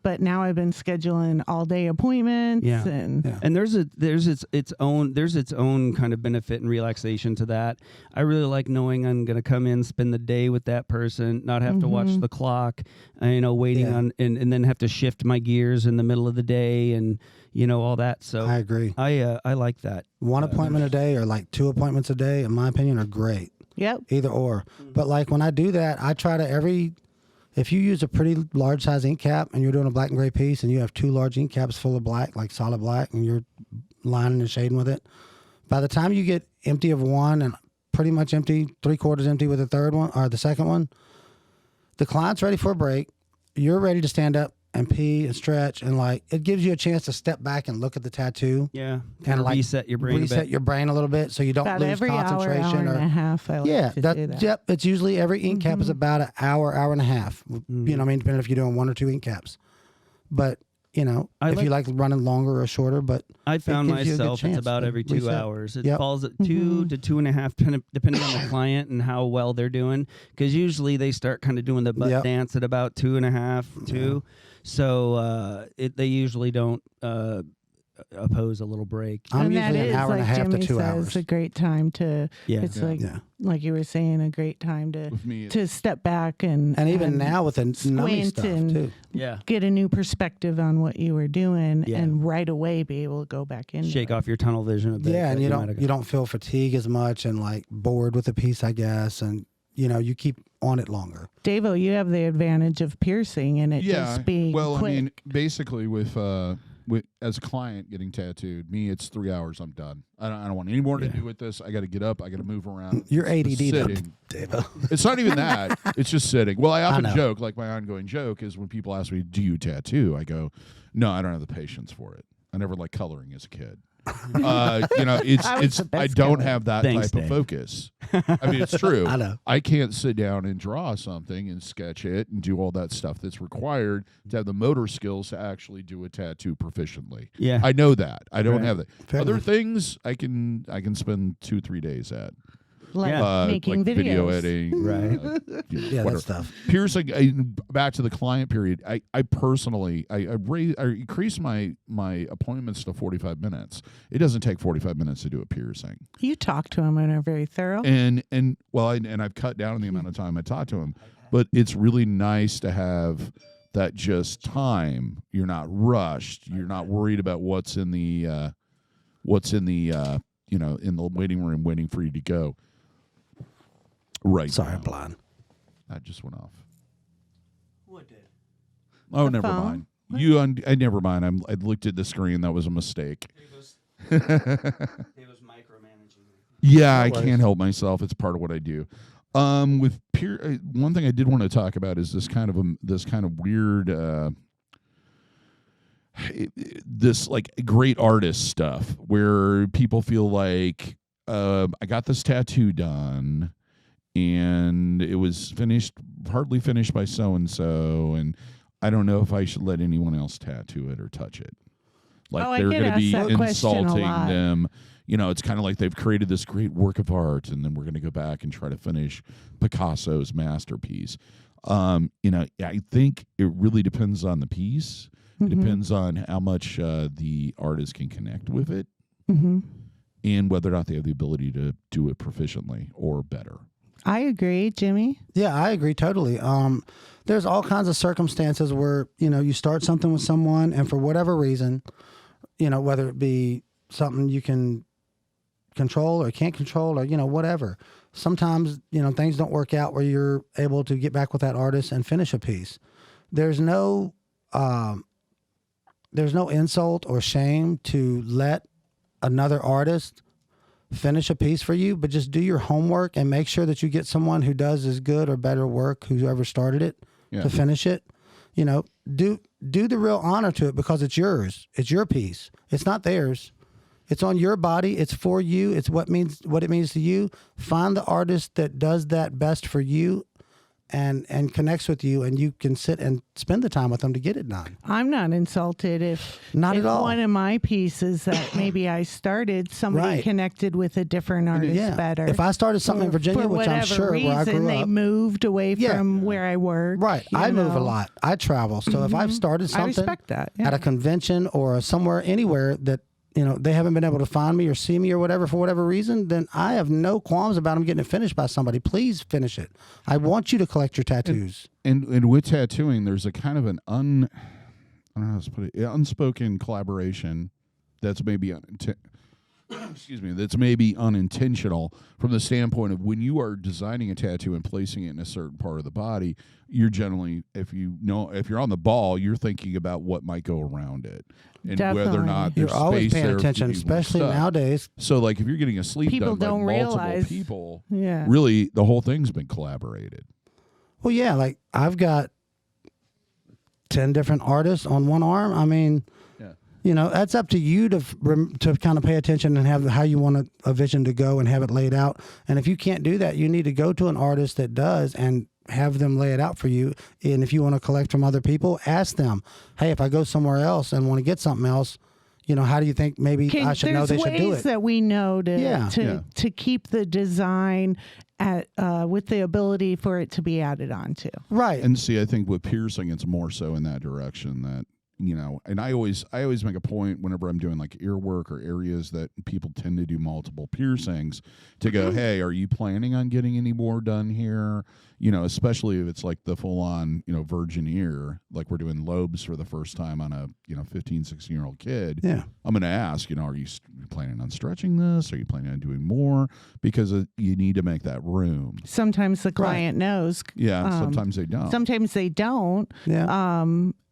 [SPEAKER 4] But now I've been scheduling all day appointments
[SPEAKER 3] Yeah.
[SPEAKER 4] and
[SPEAKER 3] And there's its own kind of benefit and relaxation to that. I really like knowing I'm going to come in, spend the day with that person, not have to watch the clock, waiting
[SPEAKER 2] Yeah.
[SPEAKER 3] on and then have to shift my gears in the middle of the day and all that. So
[SPEAKER 2] I agree.
[SPEAKER 3] I like that.
[SPEAKER 2] One appointment a day or like 2 appointments a day, in my opinion, are great.
[SPEAKER 4] yep.
[SPEAKER 2] Either or. But like when I do that, I try to if you use a pretty large size ink cap and you're doing a black and gray piece and you have 2 large ink caps full of black, like solid black, and you're lining and shading with it, by the time you get empty of one and pretty much empty, 3/4 empty with the third one or the second one, the client's ready for a break. You're ready to stand up and pee and stretch, and like it gives you a chance to step back and look at the tattoo
[SPEAKER 3] Yeah.
[SPEAKER 2] and like
[SPEAKER 3] reset your brain a
[SPEAKER 2] reset
[SPEAKER 3] bit.
[SPEAKER 2] your brain a little bit so you don't
[SPEAKER 4] About
[SPEAKER 2] lose
[SPEAKER 4] every hour
[SPEAKER 2] concentration
[SPEAKER 4] and a half. I like
[SPEAKER 2] yeah,
[SPEAKER 4] to do that.
[SPEAKER 2] Yep. It's usually every ink cap is about an hour and a half. You know what I mean? Depending if you're doing 1 or 2 ink caps. But,
[SPEAKER 3] I
[SPEAKER 2] if you like running longer or shorter, but
[SPEAKER 3] I found
[SPEAKER 2] gives you a good
[SPEAKER 3] myself it's
[SPEAKER 2] chance
[SPEAKER 3] about
[SPEAKER 2] to
[SPEAKER 3] every 2
[SPEAKER 2] reset.
[SPEAKER 3] hours. It
[SPEAKER 2] Yep.
[SPEAKER 3] falls at 2 to 2.5, depending on the client and how well they're doing. Because usually they start kind of doing the butt
[SPEAKER 2] Yep.
[SPEAKER 3] dance at about 2.5, 2. So they usually don't oppose a little break.
[SPEAKER 2] I'm
[SPEAKER 4] and that
[SPEAKER 2] usually an
[SPEAKER 4] is,
[SPEAKER 2] hour and a
[SPEAKER 4] like
[SPEAKER 2] half
[SPEAKER 4] Jimmy
[SPEAKER 2] to 2
[SPEAKER 4] says,
[SPEAKER 2] hours.
[SPEAKER 4] a great time to.
[SPEAKER 3] Yeah.
[SPEAKER 4] It's
[SPEAKER 1] Yeah.
[SPEAKER 4] like you were saying, a great time to
[SPEAKER 1] With me,
[SPEAKER 4] to step back and
[SPEAKER 2] And now with the nummy
[SPEAKER 4] squint
[SPEAKER 2] stuff
[SPEAKER 4] and-
[SPEAKER 2] too.
[SPEAKER 3] Yeah.
[SPEAKER 4] get a new perspective on what you were doing,
[SPEAKER 3] Yeah.
[SPEAKER 4] and right away be able to go back in.
[SPEAKER 3] Shake off your tunnel vision a bit.
[SPEAKER 2] Yeah, and
[SPEAKER 3] that
[SPEAKER 2] you
[SPEAKER 3] might have
[SPEAKER 2] don't feel fatigue as much and like bored with the piece, I guess, and you keep on it longer.
[SPEAKER 4] DaVo, you have the advantage of piercing and it just being
[SPEAKER 1] well,
[SPEAKER 4] quick.
[SPEAKER 1] I mean, basically with as a client getting tattooed, me it's 3 hours. I'm done. I don't want any more to do with this. I got to get up. I got to move around.
[SPEAKER 2] You're
[SPEAKER 1] Just
[SPEAKER 2] ADD though,
[SPEAKER 1] sitting.
[SPEAKER 2] David.
[SPEAKER 1] It's not even that. It's just sitting. Well, I often
[SPEAKER 2] know.
[SPEAKER 1] joke, like my ongoing joke is when people ask me, "Do you tattoo?" I go, "No, I don't have the patience for it. I never liked coloring as a kid." It's
[SPEAKER 4] the best
[SPEAKER 1] I don't
[SPEAKER 4] color.
[SPEAKER 1] have that
[SPEAKER 3] Thanks,
[SPEAKER 1] type of
[SPEAKER 3] Dave.
[SPEAKER 1] focus. I mean, it's true.
[SPEAKER 2] I know.
[SPEAKER 1] I can't sit down and draw something and sketch it and do all that stuff that's required to have the motor skills to actually do a tattoo proficiently.
[SPEAKER 3] Yeah.
[SPEAKER 1] I know that. I don't
[SPEAKER 3] Right.
[SPEAKER 1] have that.
[SPEAKER 2] Fair
[SPEAKER 1] Other
[SPEAKER 2] enough.
[SPEAKER 1] things I can spend 2-3 days at.
[SPEAKER 4] like
[SPEAKER 3] Yeah.
[SPEAKER 4] making
[SPEAKER 1] like
[SPEAKER 4] videos.
[SPEAKER 1] video editing,
[SPEAKER 3] Right.
[SPEAKER 2] Yeah,
[SPEAKER 1] whatever.
[SPEAKER 2] that stuff.
[SPEAKER 1] Piercing. Back to the client period. I personally I increase my appointments to 45 minutes. It doesn't take 45 minutes to do a piercing,
[SPEAKER 4] You talk to them and are very thorough.
[SPEAKER 1] and I've cut down on the amount of time I talk to them. But it's really nice to have that just time. You're not rushed. You're not worried about what's in the in the waiting room waiting for you to go. Right.
[SPEAKER 2] Sorry,
[SPEAKER 1] now.
[SPEAKER 2] I'm blind.
[SPEAKER 1] That just went off.
[SPEAKER 3] What did?
[SPEAKER 1] Oh,
[SPEAKER 4] The
[SPEAKER 1] never
[SPEAKER 4] phone?
[SPEAKER 1] mind. I never mind. I looked at the screen. That was a mistake.
[SPEAKER 3] He was micromanaging.
[SPEAKER 1] Yeah, I
[SPEAKER 2] worries.
[SPEAKER 1] can't help myself. It's part of what I do. With one thing I did want to talk about is this kind of weird, this like great artist stuff where people feel like I got this tattoo done and it was partly finished by so and so, and I don't know if I should let anyone else tattoo it or touch it. Like
[SPEAKER 4] Oh, I
[SPEAKER 1] they're
[SPEAKER 4] get
[SPEAKER 1] going to
[SPEAKER 4] asked
[SPEAKER 1] be
[SPEAKER 4] that question a
[SPEAKER 1] insulting
[SPEAKER 4] lot.
[SPEAKER 1] them. It's kind of like they've created this great work of art, and then we're going to go back and try to finish Picasso's masterpiece. I think it really depends on the piece. It depends on how much the artist can connect with it, and whether or not they have the ability to do it proficiently or better.
[SPEAKER 4] I agree, Jimmy.
[SPEAKER 2] Yeah, I agree totally. There's all kinds of circumstances where, you start something with someone and for whatever reason, whether it be something you can control or can't control or, whatever. Sometimes, things don't work out where you're able to get back with that artist and finish a piece. There's no insult or shame to let another artist finish a piece for you, but just do your homework and make sure that you get someone who does as good or better work, whoever started it, to finish it. Do the real honor to it, because it's yours. It's your piece. It's not theirs. It's on your body. It's for you. It's what it means to you. Find the artist that does that best for you and connects with you, and you can sit and spend the time with them to get it done.
[SPEAKER 4] I'm not insulted if
[SPEAKER 2] at all.
[SPEAKER 4] One of my pieces that maybe I started, somebody connected with a different artist better.
[SPEAKER 2] If I started something in Virginia, which I'm sure
[SPEAKER 4] reason,
[SPEAKER 2] where I grew
[SPEAKER 4] they
[SPEAKER 2] up,
[SPEAKER 4] moved away from where I work.
[SPEAKER 2] Right. I move a lot. I travel. So if I've started something
[SPEAKER 4] I respect that,
[SPEAKER 2] at a convention or somewhere, anywhere that they haven't been able to find me or see me or whatever for whatever reason, then I have no qualms about them getting it finished by somebody. Please finish it. I want you to collect your tattoos.
[SPEAKER 1] And with tattooing, there's a kind of an I don't know how to put it, unspoken collaboration that's maybe that's maybe unintentional from the standpoint of when you are designing a tattoo and placing it in a certain part of the body, you're generally, if you're on the ball, you're thinking about what might go around it and whether or not there's
[SPEAKER 2] you're always
[SPEAKER 1] space
[SPEAKER 2] paying
[SPEAKER 1] there
[SPEAKER 2] attention, especially nowadays.
[SPEAKER 1] So like if you're getting a sleeve
[SPEAKER 4] People
[SPEAKER 1] done
[SPEAKER 4] don't
[SPEAKER 1] by multiple
[SPEAKER 4] realize.
[SPEAKER 1] people,
[SPEAKER 4] Yeah.
[SPEAKER 1] really the whole thing's been collaborated.
[SPEAKER 2] Well, yeah, like I've got 10 different artists on one arm. I mean, that's up to you to kind of pay attention and have how you want a vision to go and have it laid out. And if you can't do that, you need to go to an artist that does and have them lay it out for you. And if you want to collect from other people, ask them, hey, if I go somewhere else and want to get something else, how do you think maybe I should know they should do it?
[SPEAKER 4] There's ways that we know to keep the design at with the ability for it to be added onto.
[SPEAKER 2] Right.
[SPEAKER 1] And see, I think with piercing, it's more so in that direction that, and I always make a point whenever I'm doing like ear work or areas that people tend to do multiple piercings to go, hey, are you planning on getting any more done here? Especially if it's like the full on, virgin ear, like we're doing lobes for the first time on a, 15, 16-year-old kid.
[SPEAKER 2] Yeah.
[SPEAKER 1] I'm going to ask, are you planning on stretching this? Are you planning on doing more? Because you need to make that room.
[SPEAKER 4] Sometimes the client knows.
[SPEAKER 1] Yeah. Sometimes they don't.
[SPEAKER 4] Sometimes they don't.
[SPEAKER 2] Yeah.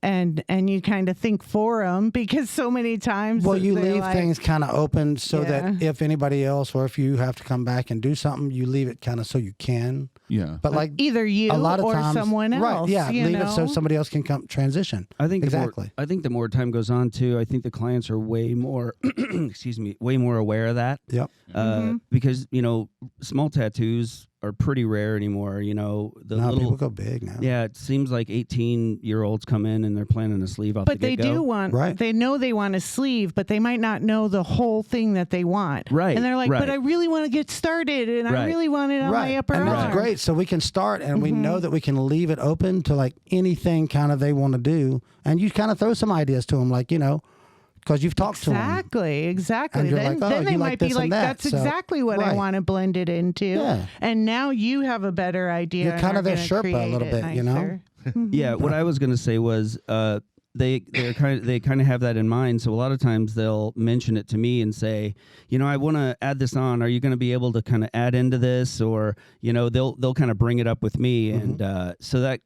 [SPEAKER 4] And you kind of think for them because so many times.
[SPEAKER 2] Well, you leave things kind of open so that if anybody else or if you have to come back and do something, you leave it kind of so you can.
[SPEAKER 1] Yeah.
[SPEAKER 2] But like
[SPEAKER 4] either you
[SPEAKER 2] a lot of
[SPEAKER 4] or
[SPEAKER 2] times,
[SPEAKER 4] someone else.
[SPEAKER 2] Right. Yeah. Leave it so somebody else can come transition.
[SPEAKER 3] I think
[SPEAKER 2] exactly.
[SPEAKER 3] I think the more time goes on too, I think the clients are way more, way more aware of that.
[SPEAKER 2] Yep.
[SPEAKER 3] Because small tattoos are pretty rare anymore.
[SPEAKER 2] People go big now.
[SPEAKER 3] Yeah, it seems like 18-year-olds come in and they're planning a sleeve off.
[SPEAKER 4] But
[SPEAKER 3] the
[SPEAKER 4] they
[SPEAKER 3] get-go.
[SPEAKER 4] do want.
[SPEAKER 2] Right.
[SPEAKER 4] They know they want a sleeve, but they might not know the whole thing that they want.
[SPEAKER 3] Right.
[SPEAKER 4] And they're like, but I really want to get started, and I really want it on my upper
[SPEAKER 2] arm.
[SPEAKER 4] arm.
[SPEAKER 2] That's great. So we can start, and we know that we can leave it open to like anything kind of they want to do, and you kind of throw some ideas to them, like because you've talked to them.
[SPEAKER 4] Exactly.
[SPEAKER 2] And you're
[SPEAKER 4] Then,
[SPEAKER 2] like,
[SPEAKER 4] then they
[SPEAKER 2] you
[SPEAKER 4] might
[SPEAKER 2] like
[SPEAKER 4] be
[SPEAKER 2] this
[SPEAKER 4] like,
[SPEAKER 2] and that.
[SPEAKER 4] that's exactly what I want to blend it into.
[SPEAKER 2] Yeah.
[SPEAKER 4] And now you have a better idea.
[SPEAKER 2] You're kind of their Sherpa a little bit,
[SPEAKER 3] Yeah. What I was going to say was they kind of have that in mind. So a lot of times they'll mention it to me and say, I want to add this on. Are you going to be able to kind of add into this? Or they'll kind of bring it up with me, and so that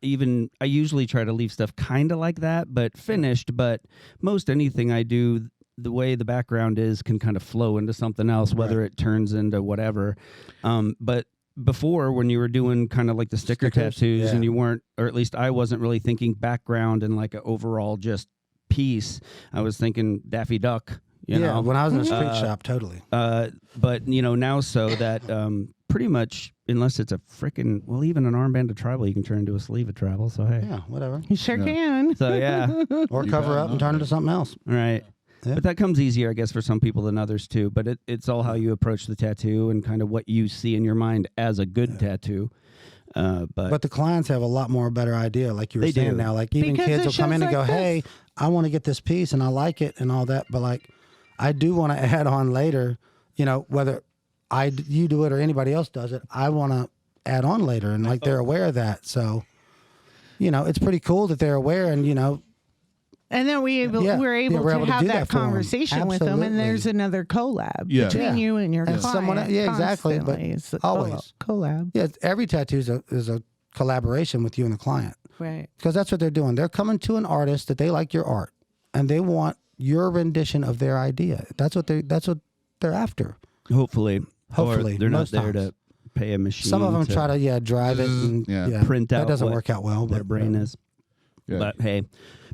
[SPEAKER 3] even I usually try to leave stuff kind of like that, but finished. But most anything I do, the way the background is, can kind of flow into something else, whether it turns into whatever. But before, when you were doing kind of like the stickers, tattoos, and you weren't, or at least I wasn't really thinking background and like an overall just piece. I was thinking Daffy Duck. You know?
[SPEAKER 2] When I was in a street shop, totally.
[SPEAKER 3] But now so that pretty much, unless it's a freaking, even an armband of tribal, you can turn into a sleeve of tribal. So hey,
[SPEAKER 2] yeah, whatever.
[SPEAKER 4] You sure can.
[SPEAKER 3] So yeah,
[SPEAKER 2] or cover up and turn into something else.
[SPEAKER 3] Right. Yeah. But that comes easier, I guess, for some people than others too. But it's all how you approach the tattoo and kind of what you see in your mind as a good tattoo. But
[SPEAKER 2] the clients have a lot more better idea, like you were saying now. Like even
[SPEAKER 4] because
[SPEAKER 2] kids will come in and go, "Hey, I want to get this piece and I like it and all that," but like I do want to add on later. Whether you do it or anybody else does it, I want to add on later, and like they're aware of that. So, it's pretty cool that they're aware, and
[SPEAKER 4] And then we're able
[SPEAKER 2] we're
[SPEAKER 4] to
[SPEAKER 2] able to
[SPEAKER 4] have
[SPEAKER 2] do
[SPEAKER 4] that
[SPEAKER 2] that for 'em.
[SPEAKER 4] conversation with them, and there's
[SPEAKER 2] Absolutely.
[SPEAKER 4] another collab
[SPEAKER 1] Yeah.
[SPEAKER 4] between
[SPEAKER 2] Yeah.
[SPEAKER 4] you and your
[SPEAKER 2] And
[SPEAKER 4] client.
[SPEAKER 2] someone- yeah, exactly, but
[SPEAKER 4] constantly. It's a
[SPEAKER 2] always.
[SPEAKER 4] collab.
[SPEAKER 2] Yeah, every tattoo is a collaboration with you and the client,
[SPEAKER 4] Right.
[SPEAKER 2] because that's what they're doing. They're coming to an artist that they like your art, and they want your rendition of their idea. That's what they're after.
[SPEAKER 3] Hopefully.
[SPEAKER 2] Hopefully,
[SPEAKER 3] Or they're not
[SPEAKER 2] most
[SPEAKER 3] there
[SPEAKER 2] times.
[SPEAKER 3] to pay a machine.
[SPEAKER 2] Some of them
[SPEAKER 3] to
[SPEAKER 2] try to drive it and
[SPEAKER 1] Yeah.
[SPEAKER 3] print out
[SPEAKER 2] that doesn't
[SPEAKER 3] what
[SPEAKER 2] work out well.
[SPEAKER 3] their
[SPEAKER 2] But
[SPEAKER 3] brain is.
[SPEAKER 1] Yeah.
[SPEAKER 3] But hey,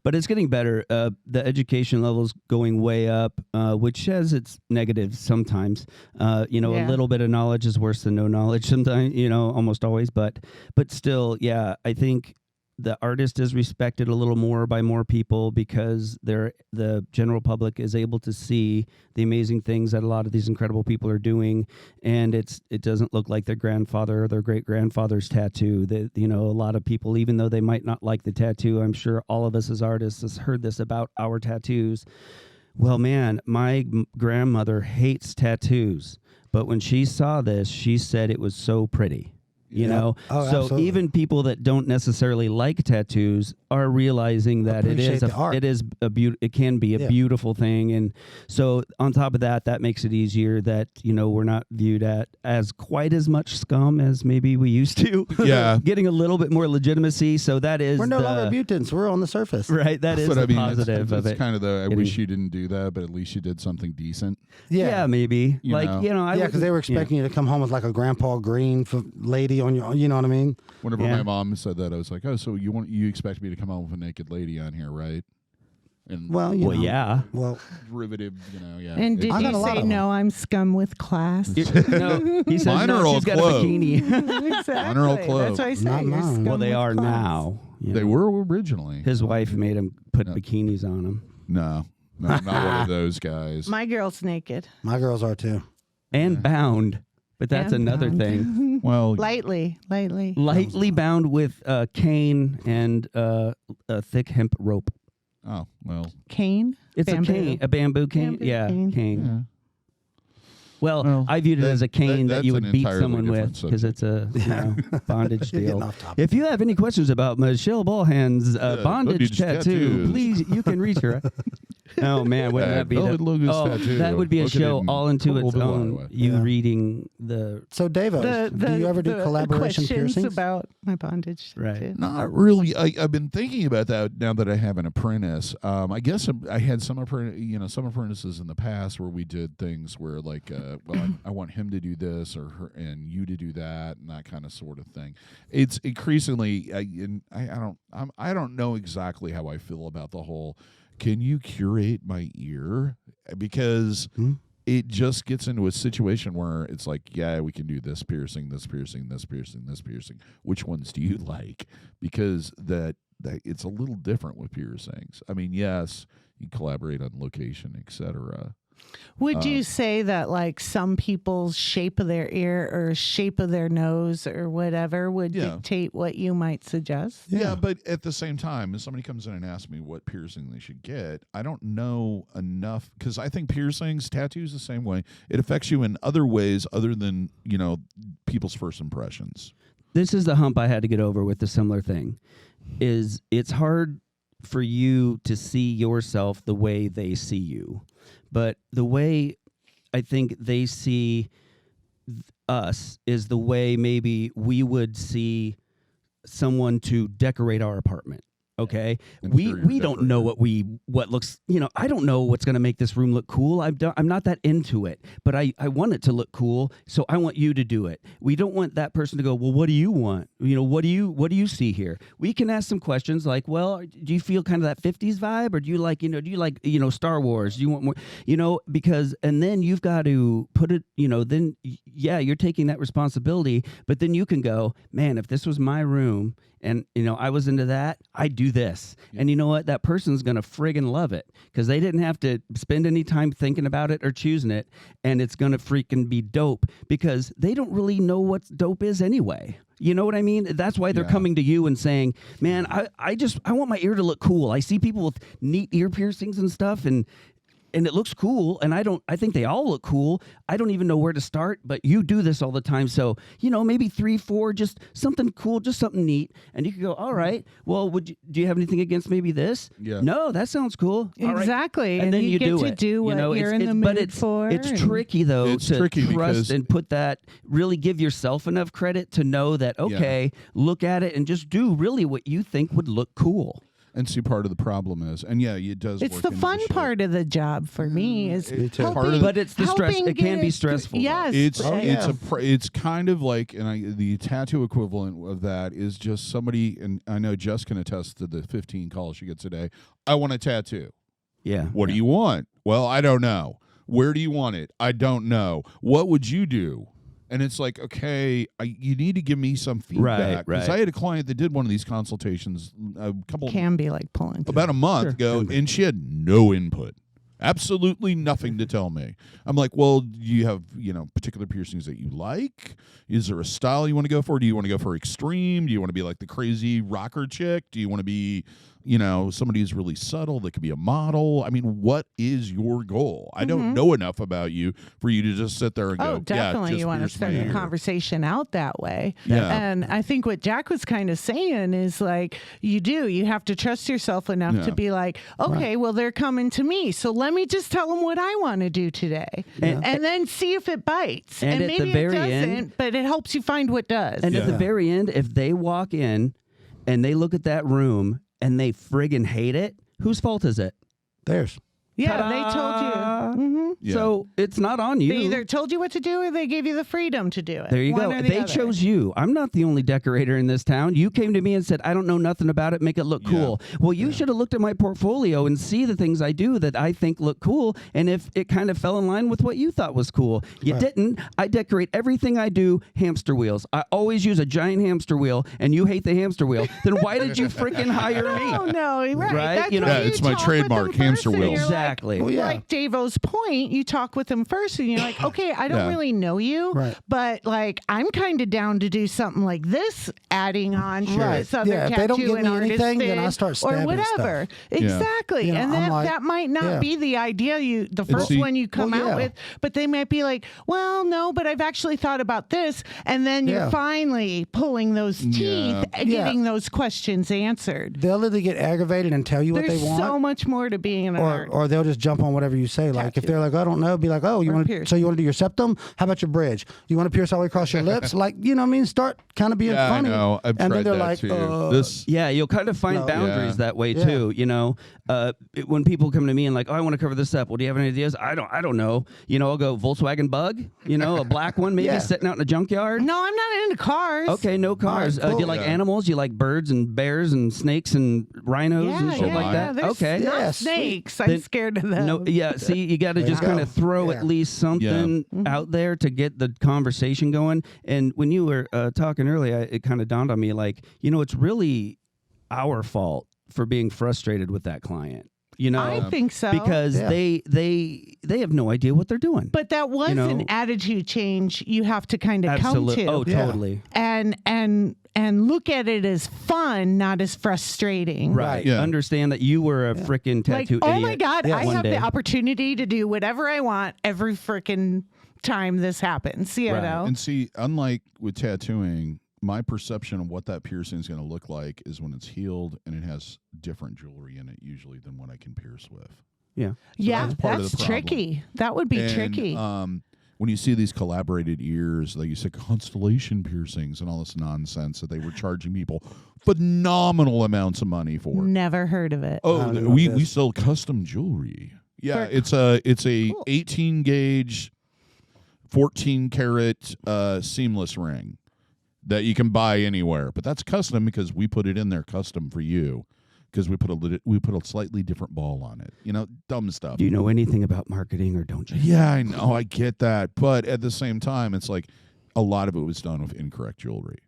[SPEAKER 3] but it's getting better. The education level's going way up, which has its negatives sometimes. A
[SPEAKER 4] Yeah.
[SPEAKER 3] little bit of knowledge is worse than no knowledge sometimes, almost always. But still, yeah, I think the artist is respected a little more by more people because the general public is able to see the amazing things that a lot of these incredible people are doing, and it doesn't look like their grandfather or their great grandfather's tattoo. That a lot of people, even though they might not like the tattoo, I'm sure all of us as artists has heard this about our tattoos. Well, man, my grandmother hates tattoos, but when she saw this, she said it was so pretty.
[SPEAKER 2] Oh,
[SPEAKER 3] So
[SPEAKER 2] absolutely.
[SPEAKER 3] even people that don't necessarily like tattoos are realizing that
[SPEAKER 2] Appreciate the art.
[SPEAKER 3] it can be a
[SPEAKER 2] Yeah.
[SPEAKER 3] beautiful thing. And so on top of that makes it easier that, we're not viewed at as quite as much scum as maybe we used to.
[SPEAKER 1] Yeah.
[SPEAKER 3] Getting a little bit more legitimacy. So that is
[SPEAKER 2] we're no longer mutants. We're on the surface.
[SPEAKER 3] right. That is
[SPEAKER 1] But
[SPEAKER 3] the
[SPEAKER 1] I mean,
[SPEAKER 3] positive of
[SPEAKER 1] it's
[SPEAKER 3] it.
[SPEAKER 1] kind of I
[SPEAKER 3] Getting-
[SPEAKER 1] wish you didn't do that, but at least you did something decent.
[SPEAKER 3] Yeah, maybe.
[SPEAKER 1] You know.
[SPEAKER 2] Yeah, because they were expecting you to come home with like a Grandpa Green lady on your, you know what I mean?
[SPEAKER 1] Whenever
[SPEAKER 3] Yeah.
[SPEAKER 1] my mom said that, I was like, "Oh, so you expect me to come home with a naked lady on here, right?" And
[SPEAKER 2] Well,
[SPEAKER 3] Well, yeah.
[SPEAKER 2] Well,
[SPEAKER 1] derivative, yeah.
[SPEAKER 4] And did
[SPEAKER 2] I
[SPEAKER 4] you
[SPEAKER 2] got a lot
[SPEAKER 4] say
[SPEAKER 2] of them.
[SPEAKER 4] no? I'm scum with class.
[SPEAKER 3] No, he says
[SPEAKER 1] Mine
[SPEAKER 3] no,
[SPEAKER 1] are all
[SPEAKER 3] she's got a
[SPEAKER 1] clothes.
[SPEAKER 3] bikini.
[SPEAKER 4] Exactly.
[SPEAKER 1] Mine are all
[SPEAKER 4] That's
[SPEAKER 1] clothes.
[SPEAKER 4] why I say
[SPEAKER 2] Not
[SPEAKER 4] you're
[SPEAKER 2] mine.
[SPEAKER 4] scum
[SPEAKER 3] Well, they
[SPEAKER 4] with
[SPEAKER 3] are
[SPEAKER 4] class.
[SPEAKER 3] now. you
[SPEAKER 1] They
[SPEAKER 3] know.
[SPEAKER 1] were originally.
[SPEAKER 3] His wife made him put
[SPEAKER 1] No.
[SPEAKER 3] bikinis on him.
[SPEAKER 1] No, I'm not one of those guys.
[SPEAKER 4] My girl's naked.
[SPEAKER 2] my girls are too.
[SPEAKER 3] And bound. But that's
[SPEAKER 4] And
[SPEAKER 3] another
[SPEAKER 4] bound.
[SPEAKER 3] thing.
[SPEAKER 1] Well,
[SPEAKER 4] Lightly.
[SPEAKER 3] Lightly bound with cane and a thick hemp rope.
[SPEAKER 1] oh well.
[SPEAKER 4] Cane?
[SPEAKER 3] It's
[SPEAKER 4] Bamboo.
[SPEAKER 3] a cane, a bamboo cane.
[SPEAKER 4] Bamboo
[SPEAKER 3] yeah,
[SPEAKER 4] cane.
[SPEAKER 1] Yeah.
[SPEAKER 3] Well, I viewed it as a cane that
[SPEAKER 1] that's
[SPEAKER 3] you
[SPEAKER 1] an
[SPEAKER 3] would beat
[SPEAKER 1] entirely
[SPEAKER 3] someone with
[SPEAKER 1] different
[SPEAKER 3] because it's a bondage
[SPEAKER 2] You're getting
[SPEAKER 3] deal.
[SPEAKER 2] off topic.
[SPEAKER 3] If you have any questions about Michelle Ballhand's
[SPEAKER 1] bondage
[SPEAKER 3] bondage tattoo,
[SPEAKER 1] tattoos.
[SPEAKER 3] please, you can reach her. Oh man, wouldn't that be
[SPEAKER 1] Velvet Logo's tattoo.
[SPEAKER 3] that would be a
[SPEAKER 1] Look at
[SPEAKER 3] show
[SPEAKER 1] it in
[SPEAKER 3] all into its
[SPEAKER 1] total
[SPEAKER 3] own.
[SPEAKER 1] Iowa.
[SPEAKER 3] You
[SPEAKER 2] Yeah.
[SPEAKER 3] reading the
[SPEAKER 2] So, DaVo, do you ever do
[SPEAKER 4] the
[SPEAKER 2] collaboration
[SPEAKER 4] questions
[SPEAKER 2] piercings?
[SPEAKER 4] about my bondage?
[SPEAKER 3] Right.
[SPEAKER 4] tattoo?
[SPEAKER 1] Not really. I've been thinking about that now that I have an apprentice. I guess I had some apprentices in the past where we did things where like, I want him to do this or her and you to do that and that kind of sort of thing. It's increasingly, I don't know exactly how I feel about the whole. Can you curate my ear? Because it just gets into a situation where it's like, yeah, we can do this piercing, this piercing, this piercing, this piercing. Which ones do you like? Because that it's a little different with piercings. I mean, yes, you collaborate on location, etc.
[SPEAKER 4] Would you say that like some people's shape of their ear or shape of their nose or whatever would
[SPEAKER 1] Yeah.
[SPEAKER 4] dictate what you might suggest?
[SPEAKER 1] Yeah, but at the same time, if somebody comes in and asks me what piercing they should get, I don't know enough because I think piercings, tattoos, the same way. It affects you in other ways other than people's first impressions.
[SPEAKER 3] This is the hump I had to get over with the similar thing. Is it's hard for you to see yourself the way they see you. But the way I think they see us is the way maybe we would see someone to decorate our apartment. Okay,
[SPEAKER 1] Interior
[SPEAKER 3] we don't know what looks. I don't know what's going to make this room look cool. I'm not that into it, but I want it to look cool. So I want you to do it. We don't want that person to go, well, what do you want? What do you see here? We can ask some questions like, well, do you feel kind of that 50s vibe, or do you like Star Wars? Do you want more? Because and then you've got to put it. Then you're taking that responsibility. But then you can go, man, if this was my room. And, I was into that, I do this. Yeah. And you know what? That person's going to friggin' love it because they didn't have to spend any time thinking about it or choosing it. And it's going to freaking be dope because they don't really know what dope is anyway. You know what I mean? That's why they're coming to you and saying, man, I want my ear to look cool. I see people with neat ear piercings and stuff. And and it looks cool, and I think they all look cool. I don't even know where to start, but you do this all the time. So, maybe 3, 4, just something cool, just something neat. And you could go, all right, well, do you have anything against maybe this?
[SPEAKER 1] Yeah.
[SPEAKER 3] No, that sounds cool. All right.
[SPEAKER 4] Exactly.
[SPEAKER 3] And then you
[SPEAKER 4] get
[SPEAKER 3] do
[SPEAKER 4] to
[SPEAKER 3] it.
[SPEAKER 4] do what you're in the mood
[SPEAKER 3] but it's,
[SPEAKER 4] for.
[SPEAKER 3] It's
[SPEAKER 4] and-
[SPEAKER 3] tricky, though,
[SPEAKER 1] It's
[SPEAKER 3] to
[SPEAKER 1] tricky
[SPEAKER 3] trust
[SPEAKER 1] because-
[SPEAKER 3] and put that, really give yourself enough credit to know that, okay, look at it and just do really what you think would look cool.
[SPEAKER 1] And see, part of the problem is, and it does.
[SPEAKER 4] It's
[SPEAKER 1] work
[SPEAKER 4] the
[SPEAKER 1] into
[SPEAKER 4] fun
[SPEAKER 1] shape.
[SPEAKER 4] part of the job for me is
[SPEAKER 2] Me too.
[SPEAKER 1] Part of
[SPEAKER 4] helping,
[SPEAKER 1] the-
[SPEAKER 3] But it's the stress.
[SPEAKER 4] helping
[SPEAKER 3] It can
[SPEAKER 4] get
[SPEAKER 3] be
[SPEAKER 4] it-
[SPEAKER 3] stressful. though.
[SPEAKER 4] Yes.
[SPEAKER 1] It's kind of like, and the tattoo equivalent of that is just somebody, and I know Jess can attest to the 15 calls she gets a day. I want a tattoo.
[SPEAKER 3] Yeah.
[SPEAKER 1] What do you want? Well, I don't know. Where do you want it? I don't know. What would you do? And it's like, okay, you need to give me some feedback.
[SPEAKER 3] Right.
[SPEAKER 1] I had a client that did one of these consultations
[SPEAKER 4] can be like pulling.
[SPEAKER 1] about a month ago, and she had no input. Absolutely nothing to tell me. I'm like, well, do you have, particular piercings that you like? Is there a style you want to go for? Do you want to go for extreme? Do you want to be like the crazy rocker chick? Do you want to be, somebody who's really subtle that could be a model? I mean, what is your goal? I don't know enough about you for you to just sit there and go,
[SPEAKER 4] Oh, definitely.
[SPEAKER 1] just
[SPEAKER 4] You want to
[SPEAKER 1] pierce my
[SPEAKER 4] start the
[SPEAKER 1] ear.
[SPEAKER 4] conversation out that way.
[SPEAKER 1] Yeah.
[SPEAKER 4] And I think what Jack was kind of saying is like, you have to trust yourself enough
[SPEAKER 1] Yeah.
[SPEAKER 4] to be like, okay, well, they're coming to me. So let me just tell them what I want to do today. And then see if it bites.
[SPEAKER 3] And
[SPEAKER 4] And
[SPEAKER 3] at
[SPEAKER 4] maybe
[SPEAKER 3] the very
[SPEAKER 4] it doesn't,
[SPEAKER 3] end-
[SPEAKER 4] but it helps you find what does.
[SPEAKER 3] And at the
[SPEAKER 1] Yeah.
[SPEAKER 3] very end, if they walk in and they look at that room and they friggin' hate it, whose fault is it?
[SPEAKER 2] Theirs.
[SPEAKER 4] yeah,
[SPEAKER 3] Ta-da!
[SPEAKER 4] they told you. Mhm.
[SPEAKER 1] Yeah.
[SPEAKER 3] So it's not on you.
[SPEAKER 4] They either told you what to do or they gave you the freedom to do it.
[SPEAKER 3] There you
[SPEAKER 4] One
[SPEAKER 3] go.
[SPEAKER 4] or the
[SPEAKER 3] They
[SPEAKER 4] other.
[SPEAKER 3] chose you. I'm not the only decorator in this town. You came to me and said, I don't know nothing about it. Make it look cool. Well, you should have looked at my portfolio and see the things I do that I think look cool. And if it kind of fell in line with what you thought was cool, you didn't. I decorate everything I do hamster wheels. I always use a giant hamster wheel, and you hate the hamster wheel. Then why did you freaking hire me?
[SPEAKER 4] Oh no, right?
[SPEAKER 3] Right?
[SPEAKER 4] That's
[SPEAKER 3] You know-
[SPEAKER 4] why
[SPEAKER 1] Yeah, it's my
[SPEAKER 4] talk with
[SPEAKER 1] trademark,
[SPEAKER 4] them first
[SPEAKER 1] hamster
[SPEAKER 4] and
[SPEAKER 1] wheels.
[SPEAKER 4] you're like-
[SPEAKER 3] Exactly.
[SPEAKER 2] Well, yeah.
[SPEAKER 4] Like DaVo's point, you talk with them first, and you're like, okay, I don't
[SPEAKER 1] Yeah.
[SPEAKER 4] really know you,
[SPEAKER 2] Right.
[SPEAKER 4] but like I'm kind of down to do something like this, adding on to
[SPEAKER 2] Right.
[SPEAKER 4] this other
[SPEAKER 2] Yeah, if
[SPEAKER 4] tattoo
[SPEAKER 2] they don't give
[SPEAKER 4] and
[SPEAKER 2] me
[SPEAKER 4] artist
[SPEAKER 2] anything, then I
[SPEAKER 4] fit
[SPEAKER 2] start
[SPEAKER 4] or
[SPEAKER 2] stabbing
[SPEAKER 4] whatever.
[SPEAKER 2] stuff.
[SPEAKER 4] Exactly,
[SPEAKER 2] You know,
[SPEAKER 4] and
[SPEAKER 2] I'm
[SPEAKER 4] that
[SPEAKER 2] like,
[SPEAKER 4] that might not
[SPEAKER 2] yeah.
[SPEAKER 4] be the idea the first
[SPEAKER 1] see-
[SPEAKER 4] one you come
[SPEAKER 2] Well,
[SPEAKER 4] out
[SPEAKER 2] yeah.
[SPEAKER 4] with, but they might be like, well, no, but I've actually thought about this, and then you're
[SPEAKER 2] Yeah.
[SPEAKER 4] finally pulling those teeth
[SPEAKER 1] Yeah.
[SPEAKER 4] and
[SPEAKER 2] Yeah.
[SPEAKER 4] getting those questions answered.
[SPEAKER 2] They'll either get aggravated and tell you what
[SPEAKER 4] There's
[SPEAKER 2] they want,
[SPEAKER 4] so much more to being an
[SPEAKER 2] or
[SPEAKER 4] art.
[SPEAKER 2] they'll just jump on whatever you say. Like if
[SPEAKER 4] Tattoo.
[SPEAKER 2] they're like, I don't know, be like, oh, you
[SPEAKER 4] Or
[SPEAKER 2] want
[SPEAKER 4] pierce.
[SPEAKER 2] so you want to do your septum? How about your bridge? You want to pierce all the way across your lips? Like, you know what I mean? Start kind of being
[SPEAKER 1] Yeah,
[SPEAKER 2] funny.
[SPEAKER 1] I know. I've
[SPEAKER 2] and
[SPEAKER 1] tried
[SPEAKER 2] then they're
[SPEAKER 1] that
[SPEAKER 2] like,
[SPEAKER 1] too. This
[SPEAKER 3] Yeah, you'll kind of find
[SPEAKER 2] No.
[SPEAKER 3] boundaries
[SPEAKER 1] Yeah.
[SPEAKER 3] that way
[SPEAKER 2] Yeah.
[SPEAKER 3] too. When people come to me and like, oh, I want to cover this up. Well, do you have any ideas? I don't know. I'll go Volkswagen Bug. A black one maybe
[SPEAKER 2] Yeah.
[SPEAKER 3] sitting out in a junkyard.
[SPEAKER 4] No, I'm not into cars.
[SPEAKER 3] Okay, no cars.
[SPEAKER 2] All right,
[SPEAKER 3] Do you
[SPEAKER 2] cool.
[SPEAKER 3] like
[SPEAKER 1] Yeah.
[SPEAKER 3] animals? You like birds and bears and snakes and rhinos
[SPEAKER 4] Yeah,
[SPEAKER 3] and shit
[SPEAKER 4] yeah,
[SPEAKER 3] like
[SPEAKER 4] yeah.
[SPEAKER 3] that?
[SPEAKER 4] There's
[SPEAKER 3] Okay.
[SPEAKER 4] not
[SPEAKER 2] Yeah, sweet.
[SPEAKER 4] snakes. I'm
[SPEAKER 3] Then-
[SPEAKER 4] scared of them.
[SPEAKER 3] No, yeah. See, you got to
[SPEAKER 2] There
[SPEAKER 3] just
[SPEAKER 2] you
[SPEAKER 3] kind
[SPEAKER 2] go.
[SPEAKER 3] of throw
[SPEAKER 2] Yeah.
[SPEAKER 3] at least something out there to get the conversation going. And when you were talking earlier, it kind of dawned on me, like, it's really our fault for being frustrated with that client.
[SPEAKER 4] I think so.
[SPEAKER 3] Because
[SPEAKER 2] Yeah.
[SPEAKER 3] they have no idea what they're doing.
[SPEAKER 4] but that was an attitude change you have to kind of come
[SPEAKER 3] Absolutely.
[SPEAKER 4] to.
[SPEAKER 3] Oh,
[SPEAKER 2] Yeah.
[SPEAKER 3] totally.
[SPEAKER 4] And look at it as fun, not as frustrating.
[SPEAKER 3] Right.
[SPEAKER 1] Yeah.
[SPEAKER 3] Understand that you were a freaking
[SPEAKER 4] Like,
[SPEAKER 3] tattoo
[SPEAKER 4] oh
[SPEAKER 3] idiot.
[SPEAKER 4] my God,
[SPEAKER 2] Yeah.
[SPEAKER 4] I
[SPEAKER 3] one
[SPEAKER 4] have
[SPEAKER 3] day.
[SPEAKER 4] the opportunity to do whatever I want every freaking time this happens. You
[SPEAKER 3] Right.
[SPEAKER 4] know?
[SPEAKER 1] And see, unlike with tattooing, my perception of what that piercing is going to look like is when it's healed and it has different jewelry in it usually than what I can pierce with.
[SPEAKER 3] Yeah.
[SPEAKER 4] yeah,
[SPEAKER 1] that's part of
[SPEAKER 4] that's
[SPEAKER 1] the problem.
[SPEAKER 4] tricky. That would be
[SPEAKER 1] And,
[SPEAKER 4] tricky.
[SPEAKER 1] When you see these collaborated ears, like you said, constellation piercings and all this nonsense that they were charging people phenomenal amounts of money for.
[SPEAKER 4] Never heard of it.
[SPEAKER 2] I
[SPEAKER 1] Oh,
[SPEAKER 2] don't know
[SPEAKER 1] we
[SPEAKER 2] about this.
[SPEAKER 1] sell custom jewelry. Yeah,
[SPEAKER 4] For-
[SPEAKER 1] it's a
[SPEAKER 4] Cool.
[SPEAKER 1] 18 gauge, 14 karat seamless ring that you can buy anywhere. But that's custom because we put it in there custom for you because we put a slightly different ball on it. Dumb stuff.
[SPEAKER 3] Do you know anything about marketing or don't you?
[SPEAKER 1] Yeah, I know, I get that, but at the same time, it's like a lot of it was done with incorrect jewelry.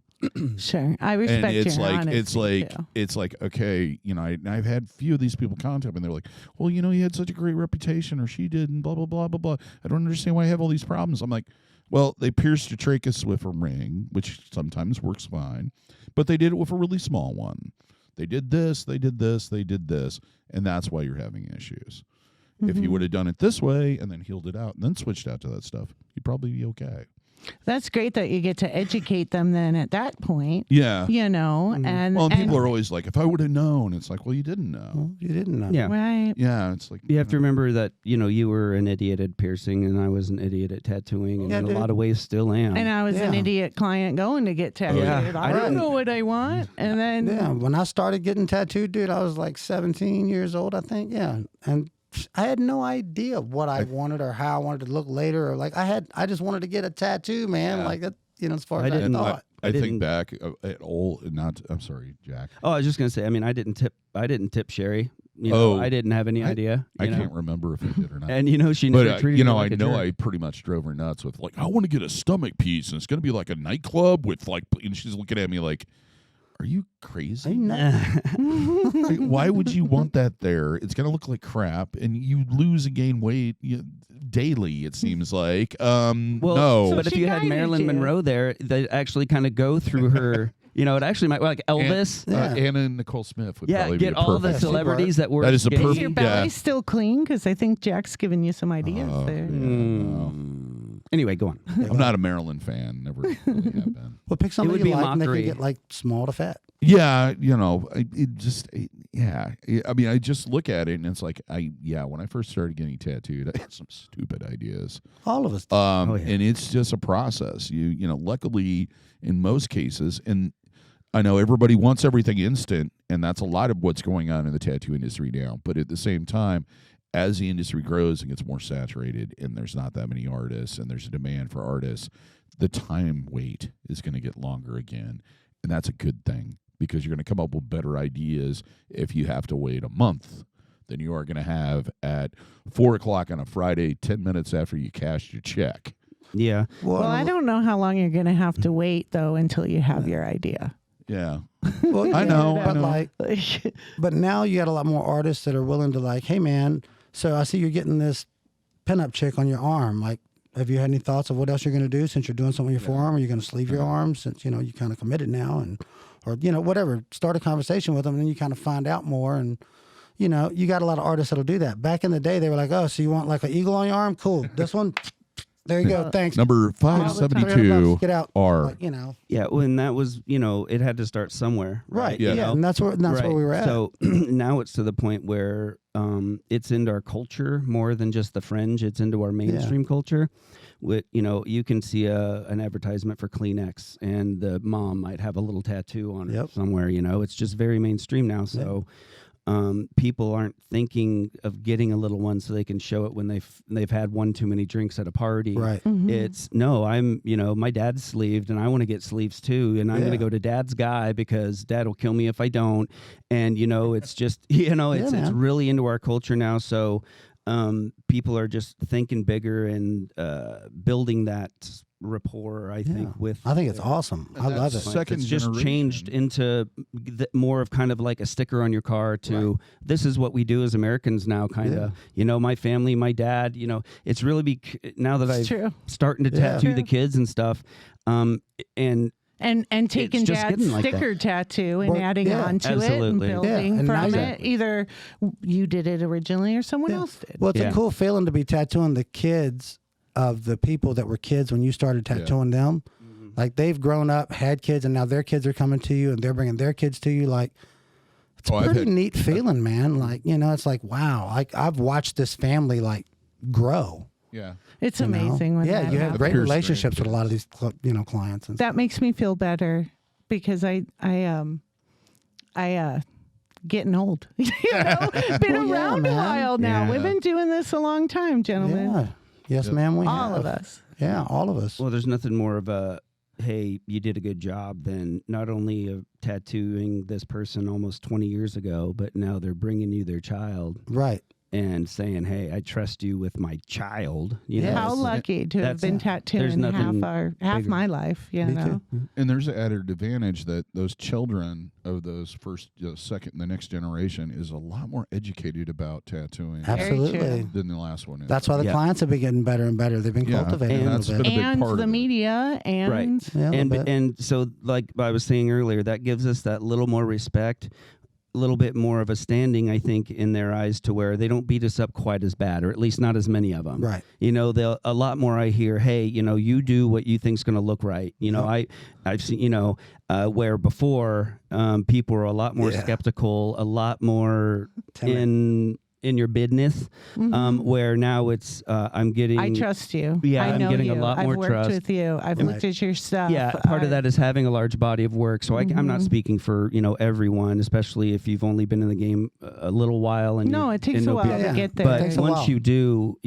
[SPEAKER 4] Sure. I respect
[SPEAKER 1] And it's
[SPEAKER 4] your
[SPEAKER 1] like
[SPEAKER 4] honesty, too.
[SPEAKER 1] it's like okay, I've had a few of these people contact me and they're like, well, you had such a great reputation, or she did, and blah blah blah blah blah. I don't understand why I have all these problems. I'm like, well, they pierced your trachea with a ring, which sometimes works fine, but they did it with a really small one. They did this, they did this, they did this, and that's why you're having issues. If you would have done it this way and then healed it out and then switched out to that stuff, you'd probably be okay.
[SPEAKER 4] That's great that you get to educate them then at that point.
[SPEAKER 1] Yeah.
[SPEAKER 4] You know, and
[SPEAKER 1] People are always like, if I would have known, it's like, well, you didn't know.
[SPEAKER 2] Well, you didn't know.
[SPEAKER 3] Yeah.
[SPEAKER 4] right.
[SPEAKER 1] Yeah, it's like
[SPEAKER 3] You have to remember that, you were an idiot at piercing and I was an idiot at tattooing, and
[SPEAKER 2] Yeah,
[SPEAKER 3] in
[SPEAKER 2] dude.
[SPEAKER 3] a lot of ways still am.
[SPEAKER 4] And I was an
[SPEAKER 2] Yeah.
[SPEAKER 4] idiot client going to get tattooed.
[SPEAKER 3] Yeah.
[SPEAKER 4] I don't know what I want. And then
[SPEAKER 2] Yeah, when I started getting tattooed, dude, I was like 17 years old, I think. Yeah, and I had no idea what I wanted or how I wanted to look later, or like I just wanted to get a tattoo, man.
[SPEAKER 1] Yeah.
[SPEAKER 2] Like that, as far
[SPEAKER 3] I
[SPEAKER 2] as I
[SPEAKER 3] didn't-
[SPEAKER 2] thought.
[SPEAKER 1] I think
[SPEAKER 3] didn't-
[SPEAKER 1] back at old, I'm sorry, Jack.
[SPEAKER 3] Oh, I was just gonna say. I mean, I didn't tip Sherry. I didn't have any idea.
[SPEAKER 1] I
[SPEAKER 3] you know?
[SPEAKER 1] can't remember if I did or not.
[SPEAKER 3] And she never
[SPEAKER 1] But
[SPEAKER 3] treated me like
[SPEAKER 1] I
[SPEAKER 3] a
[SPEAKER 1] know
[SPEAKER 3] jerk.
[SPEAKER 1] I pretty much drove her nuts with like, I want to get a stomach piece, and it's going to be like a nightclub with like, and she's looking at me like, are you crazy?
[SPEAKER 2] Ain't nothing.
[SPEAKER 1] Like, why would you want that there? It's going to look like crap, and you lose and gain weight daily. It seems like.
[SPEAKER 3] Well,
[SPEAKER 1] No,
[SPEAKER 3] but if
[SPEAKER 4] she
[SPEAKER 3] you had
[SPEAKER 4] guided
[SPEAKER 3] Marilyn
[SPEAKER 4] you.
[SPEAKER 3] Monroe there, they actually kind of go through her. It actually might like Elvis.
[SPEAKER 2] Yeah.
[SPEAKER 1] Anna and Nicole Smith would
[SPEAKER 3] Yeah,
[SPEAKER 1] probably
[SPEAKER 3] get
[SPEAKER 1] be
[SPEAKER 3] all the
[SPEAKER 1] perfect.
[SPEAKER 3] celebrities that were.
[SPEAKER 1] That is a
[SPEAKER 3] skinny.
[SPEAKER 4] is your
[SPEAKER 1] perfect-
[SPEAKER 4] belly
[SPEAKER 1] yeah.
[SPEAKER 4] still clean? Because I think Jack's giving you some ideas
[SPEAKER 1] Oh,
[SPEAKER 4] there.
[SPEAKER 1] yeah,
[SPEAKER 3] Mm. Anyway, go on.
[SPEAKER 1] I'm not a Maryland fan. Never really have been.
[SPEAKER 2] Well, pick something
[SPEAKER 3] would
[SPEAKER 2] you
[SPEAKER 3] be a
[SPEAKER 2] like, and they can
[SPEAKER 3] mockery.
[SPEAKER 2] get like small to fat.
[SPEAKER 1] Yeah, I mean, I just look at it and it's like, when I first started getting tattooed, I had some stupid ideas.
[SPEAKER 2] All of us.
[SPEAKER 3] yeah.
[SPEAKER 1] And it's just a process. Luckily, in most cases, and I know everybody wants everything instant, and that's a lot of what's going on in the tattoo industry now. But at the same time, as the industry grows and gets more saturated, and there's not that many artists, and there's a demand for artists, the time wait is going to get longer again, and that's a good thing, because you're going to come up with better ideas if you have to wait a month than you are going to have at 4:00 on a Friday, 10 minutes after you cashed your check.
[SPEAKER 3] Yeah.
[SPEAKER 4] Well, I don't know how long you're going to have to wait, though, until you have your idea.
[SPEAKER 1] Yeah.
[SPEAKER 2] Well,
[SPEAKER 1] I know,
[SPEAKER 2] but
[SPEAKER 1] I know.
[SPEAKER 2] but now you got a lot more artists that are willing to like, hey man, so I see you're getting this pinup chick on your arm. Like, have you had any thoughts of what else you're going to do since you're doing something with your forearm? Are you going to sleeve your arm since you kind of committed now, or whatever? Start a conversation with them, and then you kind of find out more. And you got a lot of artists that'll do that. Back in the day, they were like, oh, so you want like an eagle on your arm? Cool. This one. There you go. Thanks.
[SPEAKER 1] Number
[SPEAKER 2] $300,
[SPEAKER 1] 572
[SPEAKER 2] Get out.
[SPEAKER 1] are.
[SPEAKER 2] Like,
[SPEAKER 3] Yeah. When that was, it had to start somewhere.
[SPEAKER 2] Right.
[SPEAKER 1] Yeah.
[SPEAKER 2] Yeah. And that's where we were at.
[SPEAKER 3] So now it's to the point where it's into our culture more than just the fringe. It's into our mainstream culture. With you can see an advertisement for Kleenex, and the mom might have a little tattoo on her somewhere. It's just very mainstream now. So people aren't thinking of getting a little one so they can show it when they've had one too many drinks at a party.
[SPEAKER 2] Right.
[SPEAKER 3] It's no, I'm my dad's sleeved and I want to get sleeves too, and I'm going to go to dad's guy because dad will kill me if I don't. And it's just it's really into our culture now. So people are just thinking bigger and building that rapport. I think
[SPEAKER 2] it's awesome. I love it.
[SPEAKER 1] Second
[SPEAKER 3] it's just
[SPEAKER 1] generation.
[SPEAKER 3] changed into more of kind of like a sticker on your car to this is what we do as Americans now, kind of. My family, my dad. It's really now that I'm starting to tattoo the kids and stuff, and
[SPEAKER 4] taking
[SPEAKER 3] just
[SPEAKER 4] dad's
[SPEAKER 3] getting like
[SPEAKER 4] sticker tattoo and adding on to it and
[SPEAKER 3] Absolutely.
[SPEAKER 4] building
[SPEAKER 2] And now
[SPEAKER 4] from
[SPEAKER 2] you-
[SPEAKER 4] it. Either you did it originally or someone else did.
[SPEAKER 2] Well, it's
[SPEAKER 3] Yeah.
[SPEAKER 2] a cool feeling to be tattooing the kids of the people that were kids when you started tattooing them. Like they've grown up, had kids, and now their kids are coming to you and they're bringing their kids to you. Like it's a pretty neat feeling, man. Like, it's like, wow, like I've watched this family like grow.
[SPEAKER 1] Yeah.
[SPEAKER 4] It's
[SPEAKER 2] you know?
[SPEAKER 4] amazing when that
[SPEAKER 2] you have
[SPEAKER 4] happens.
[SPEAKER 2] great
[SPEAKER 1] Pierce
[SPEAKER 2] relationships with a lot of
[SPEAKER 1] things.
[SPEAKER 2] these clients and
[SPEAKER 4] That makes me feel better because I getting old. Been
[SPEAKER 2] Well, yeah,
[SPEAKER 4] around a
[SPEAKER 2] man.
[SPEAKER 4] while now.
[SPEAKER 3] Yeah.
[SPEAKER 4] We've been doing this a long time, gentlemen.
[SPEAKER 2] Yeah. Yes, ma'am, we
[SPEAKER 4] All
[SPEAKER 2] have.
[SPEAKER 4] of us.
[SPEAKER 2] Yeah, all of us.
[SPEAKER 3] Well, there's nothing more of a, hey, you did a good job than not only of tattooing this person almost 20 years ago, but now they're bringing you their child
[SPEAKER 2] Right.
[SPEAKER 3] and saying, hey, I trust you with my child.
[SPEAKER 2] Yeah.
[SPEAKER 4] How
[SPEAKER 3] it's-
[SPEAKER 4] lucky to have
[SPEAKER 3] that's-
[SPEAKER 4] been
[SPEAKER 3] there's
[SPEAKER 4] tattooing
[SPEAKER 3] nothing
[SPEAKER 4] half
[SPEAKER 3] bigger.
[SPEAKER 4] my life,
[SPEAKER 2] Me
[SPEAKER 4] know.
[SPEAKER 2] too.
[SPEAKER 1] And there's an added advantage that those children of those first, second, and the next generation is a lot more educated about tattooing
[SPEAKER 2] Absolutely.
[SPEAKER 4] true.
[SPEAKER 1] than the last one is.
[SPEAKER 2] That's why the
[SPEAKER 3] Yeah.
[SPEAKER 2] clients have been getting better and better. They've been
[SPEAKER 1] Yeah.
[SPEAKER 2] cultivated
[SPEAKER 3] And
[SPEAKER 2] a
[SPEAKER 1] that's
[SPEAKER 2] little
[SPEAKER 1] been
[SPEAKER 2] bit.
[SPEAKER 1] a big
[SPEAKER 4] And
[SPEAKER 1] part
[SPEAKER 4] the
[SPEAKER 1] of it.
[SPEAKER 4] media and
[SPEAKER 3] Right.
[SPEAKER 2] Yeah, a little bit.
[SPEAKER 3] And so, like I was saying earlier, that gives us that little more respect. little bit more of a standing, I think, in their eyes to where they don't beat us up quite as bad, or at least not as many of them.
[SPEAKER 2] Right.
[SPEAKER 3] You know, a lot more I hear, hey, you know, you do what you think's going to look right. You know, I've seen, you know, where before people were a lot more skeptical, a lot more in your business, where now it's I'm getting.
[SPEAKER 4] I trust you.
[SPEAKER 3] Yeah,
[SPEAKER 4] I know
[SPEAKER 3] I'm getting
[SPEAKER 4] you.
[SPEAKER 3] a lot more
[SPEAKER 4] I've worked
[SPEAKER 3] trust.
[SPEAKER 4] with you. I've looked at your stuff.
[SPEAKER 3] Yeah, part of that is having a large body of work. So I'm not speaking for everyone, especially if you've only been in the game a little while. And
[SPEAKER 4] it takes a while to get there.
[SPEAKER 3] But once you do,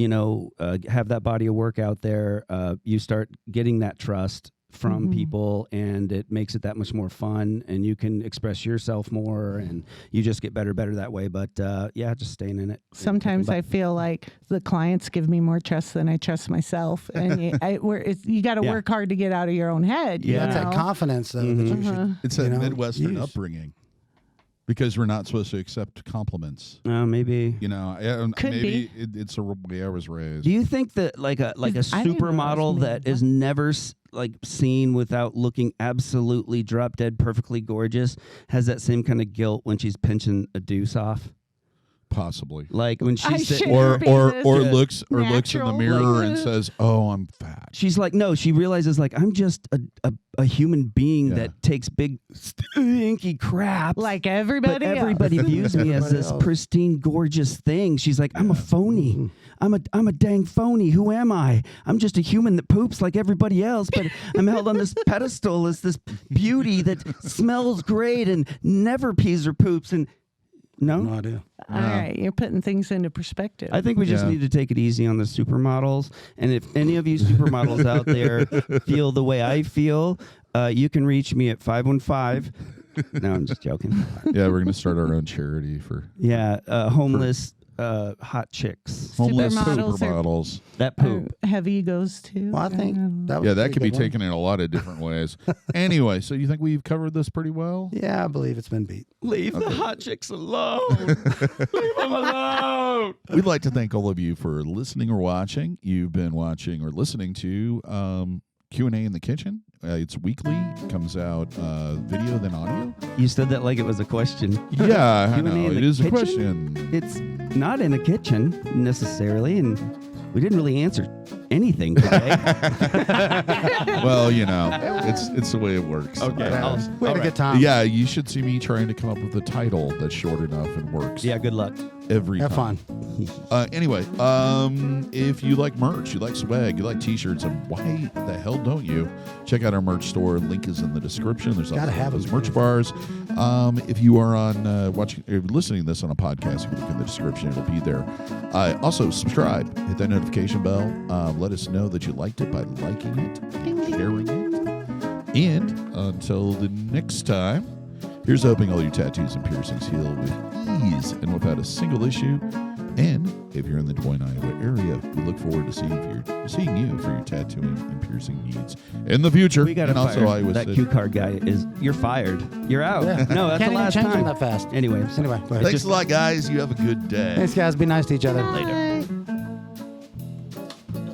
[SPEAKER 3] have that body of work out there, you start getting that trust from people, and it makes it that much more fun, and you can express yourself more, and you just get better that way. But just staying in it.
[SPEAKER 4] Sometimes I feel like the clients give me more trust than I trust myself, and you got to work hard to get out of your own head.
[SPEAKER 2] That's that confidence though. That you should,
[SPEAKER 1] it's a Midwestern upbringing. Because we're not supposed to accept compliments.
[SPEAKER 3] Maybe.
[SPEAKER 4] Could
[SPEAKER 1] maybe
[SPEAKER 4] be.
[SPEAKER 1] It's a way I was raised.
[SPEAKER 3] Do you think that like a supermodel that is never seen without looking absolutely drop dead perfectly gorgeous has that same kind of guilt when she's pinching a deuce off?
[SPEAKER 1] Possibly.
[SPEAKER 3] Like when she's
[SPEAKER 1] or looks in the mirror and says, "Oh, I'm fat."
[SPEAKER 3] She's like, no, she realizes like I'm just a human being that takes big stinky crap.
[SPEAKER 4] Like everybody else.
[SPEAKER 3] Everybody views me as this pristine, gorgeous thing. She's like, I'm a phony. I'm a dang phony. Who am I? I'm just a human that poops like everybody else, but I'm held on this pedestal as this beauty that smells great and never pees or poops. And no
[SPEAKER 2] idea.
[SPEAKER 4] All right, you're putting things into perspective.
[SPEAKER 3] I think we just need to take it easy on the supermodels. And if any of you supermodels out there feel the way I feel, you can reach me at 515. No, I'm just joking.
[SPEAKER 1] Yeah, we're going to start our own charity for
[SPEAKER 3] homeless hot chicks.
[SPEAKER 1] Homeless
[SPEAKER 4] Supermodels
[SPEAKER 1] supermodels.
[SPEAKER 3] That poop.
[SPEAKER 4] Have egos too.
[SPEAKER 2] Well, I think that was
[SPEAKER 1] that could be taken in a lot of different ways. Anyway, so you think we've covered this pretty well?
[SPEAKER 2] Yeah, I believe it's been beat.
[SPEAKER 3] Leave the hot chicks alone. Leave them alone.
[SPEAKER 1] We'd like to thank all of you for listening or watching. You've been watching or listening to Q&A in the Kitchen. It's weekly. It comes out video, then audio.
[SPEAKER 3] You said that like it was a question.
[SPEAKER 1] Yeah, I
[SPEAKER 3] Q&A
[SPEAKER 1] know.
[SPEAKER 3] in
[SPEAKER 1] It
[SPEAKER 3] the
[SPEAKER 1] is a
[SPEAKER 3] kitchen?
[SPEAKER 1] question.
[SPEAKER 3] It's not in a kitchen necessarily, and we didn't really answer anything today.
[SPEAKER 1] Well, it's the way it works.
[SPEAKER 3] Okay.
[SPEAKER 2] We had a good time.
[SPEAKER 1] Yeah, you should see me trying to come up with a title that's short enough and works.
[SPEAKER 3] Yeah, good luck.
[SPEAKER 1] Every
[SPEAKER 2] Have
[SPEAKER 1] time.
[SPEAKER 2] fun.
[SPEAKER 1] Anyway, if you like merch, you like swag, you like t-shirts, and why the hell don't you? Check out our merch store. Link is in the description. There's also those merch bars. If you are on listening to this on a podcast, you can look in the description. It'll be there. Also, subscribe. Hit that notification bell. Let us know that you liked it by liking it and sharing it. And until the next time, here's hoping all your tattoos and piercings heal with ease and without a single issue. And if you're in the Des Moines, Iowa area, we look forward to seeing you for your tattooing and piercing needs in the future.
[SPEAKER 3] We got to
[SPEAKER 1] also
[SPEAKER 3] fire
[SPEAKER 1] Iowa
[SPEAKER 3] that
[SPEAKER 1] City.
[SPEAKER 3] Cue card guy. You're fired. You're out.
[SPEAKER 2] Yeah.
[SPEAKER 3] No, that's
[SPEAKER 2] Can't
[SPEAKER 3] the last
[SPEAKER 2] even change
[SPEAKER 3] time.
[SPEAKER 2] them that fast.
[SPEAKER 3] Anyway,
[SPEAKER 2] Go ahead.
[SPEAKER 1] Thanks a lot, guys. You have a good day.
[SPEAKER 2] Thanks, guys. Be nice to each other.
[SPEAKER 3] Later.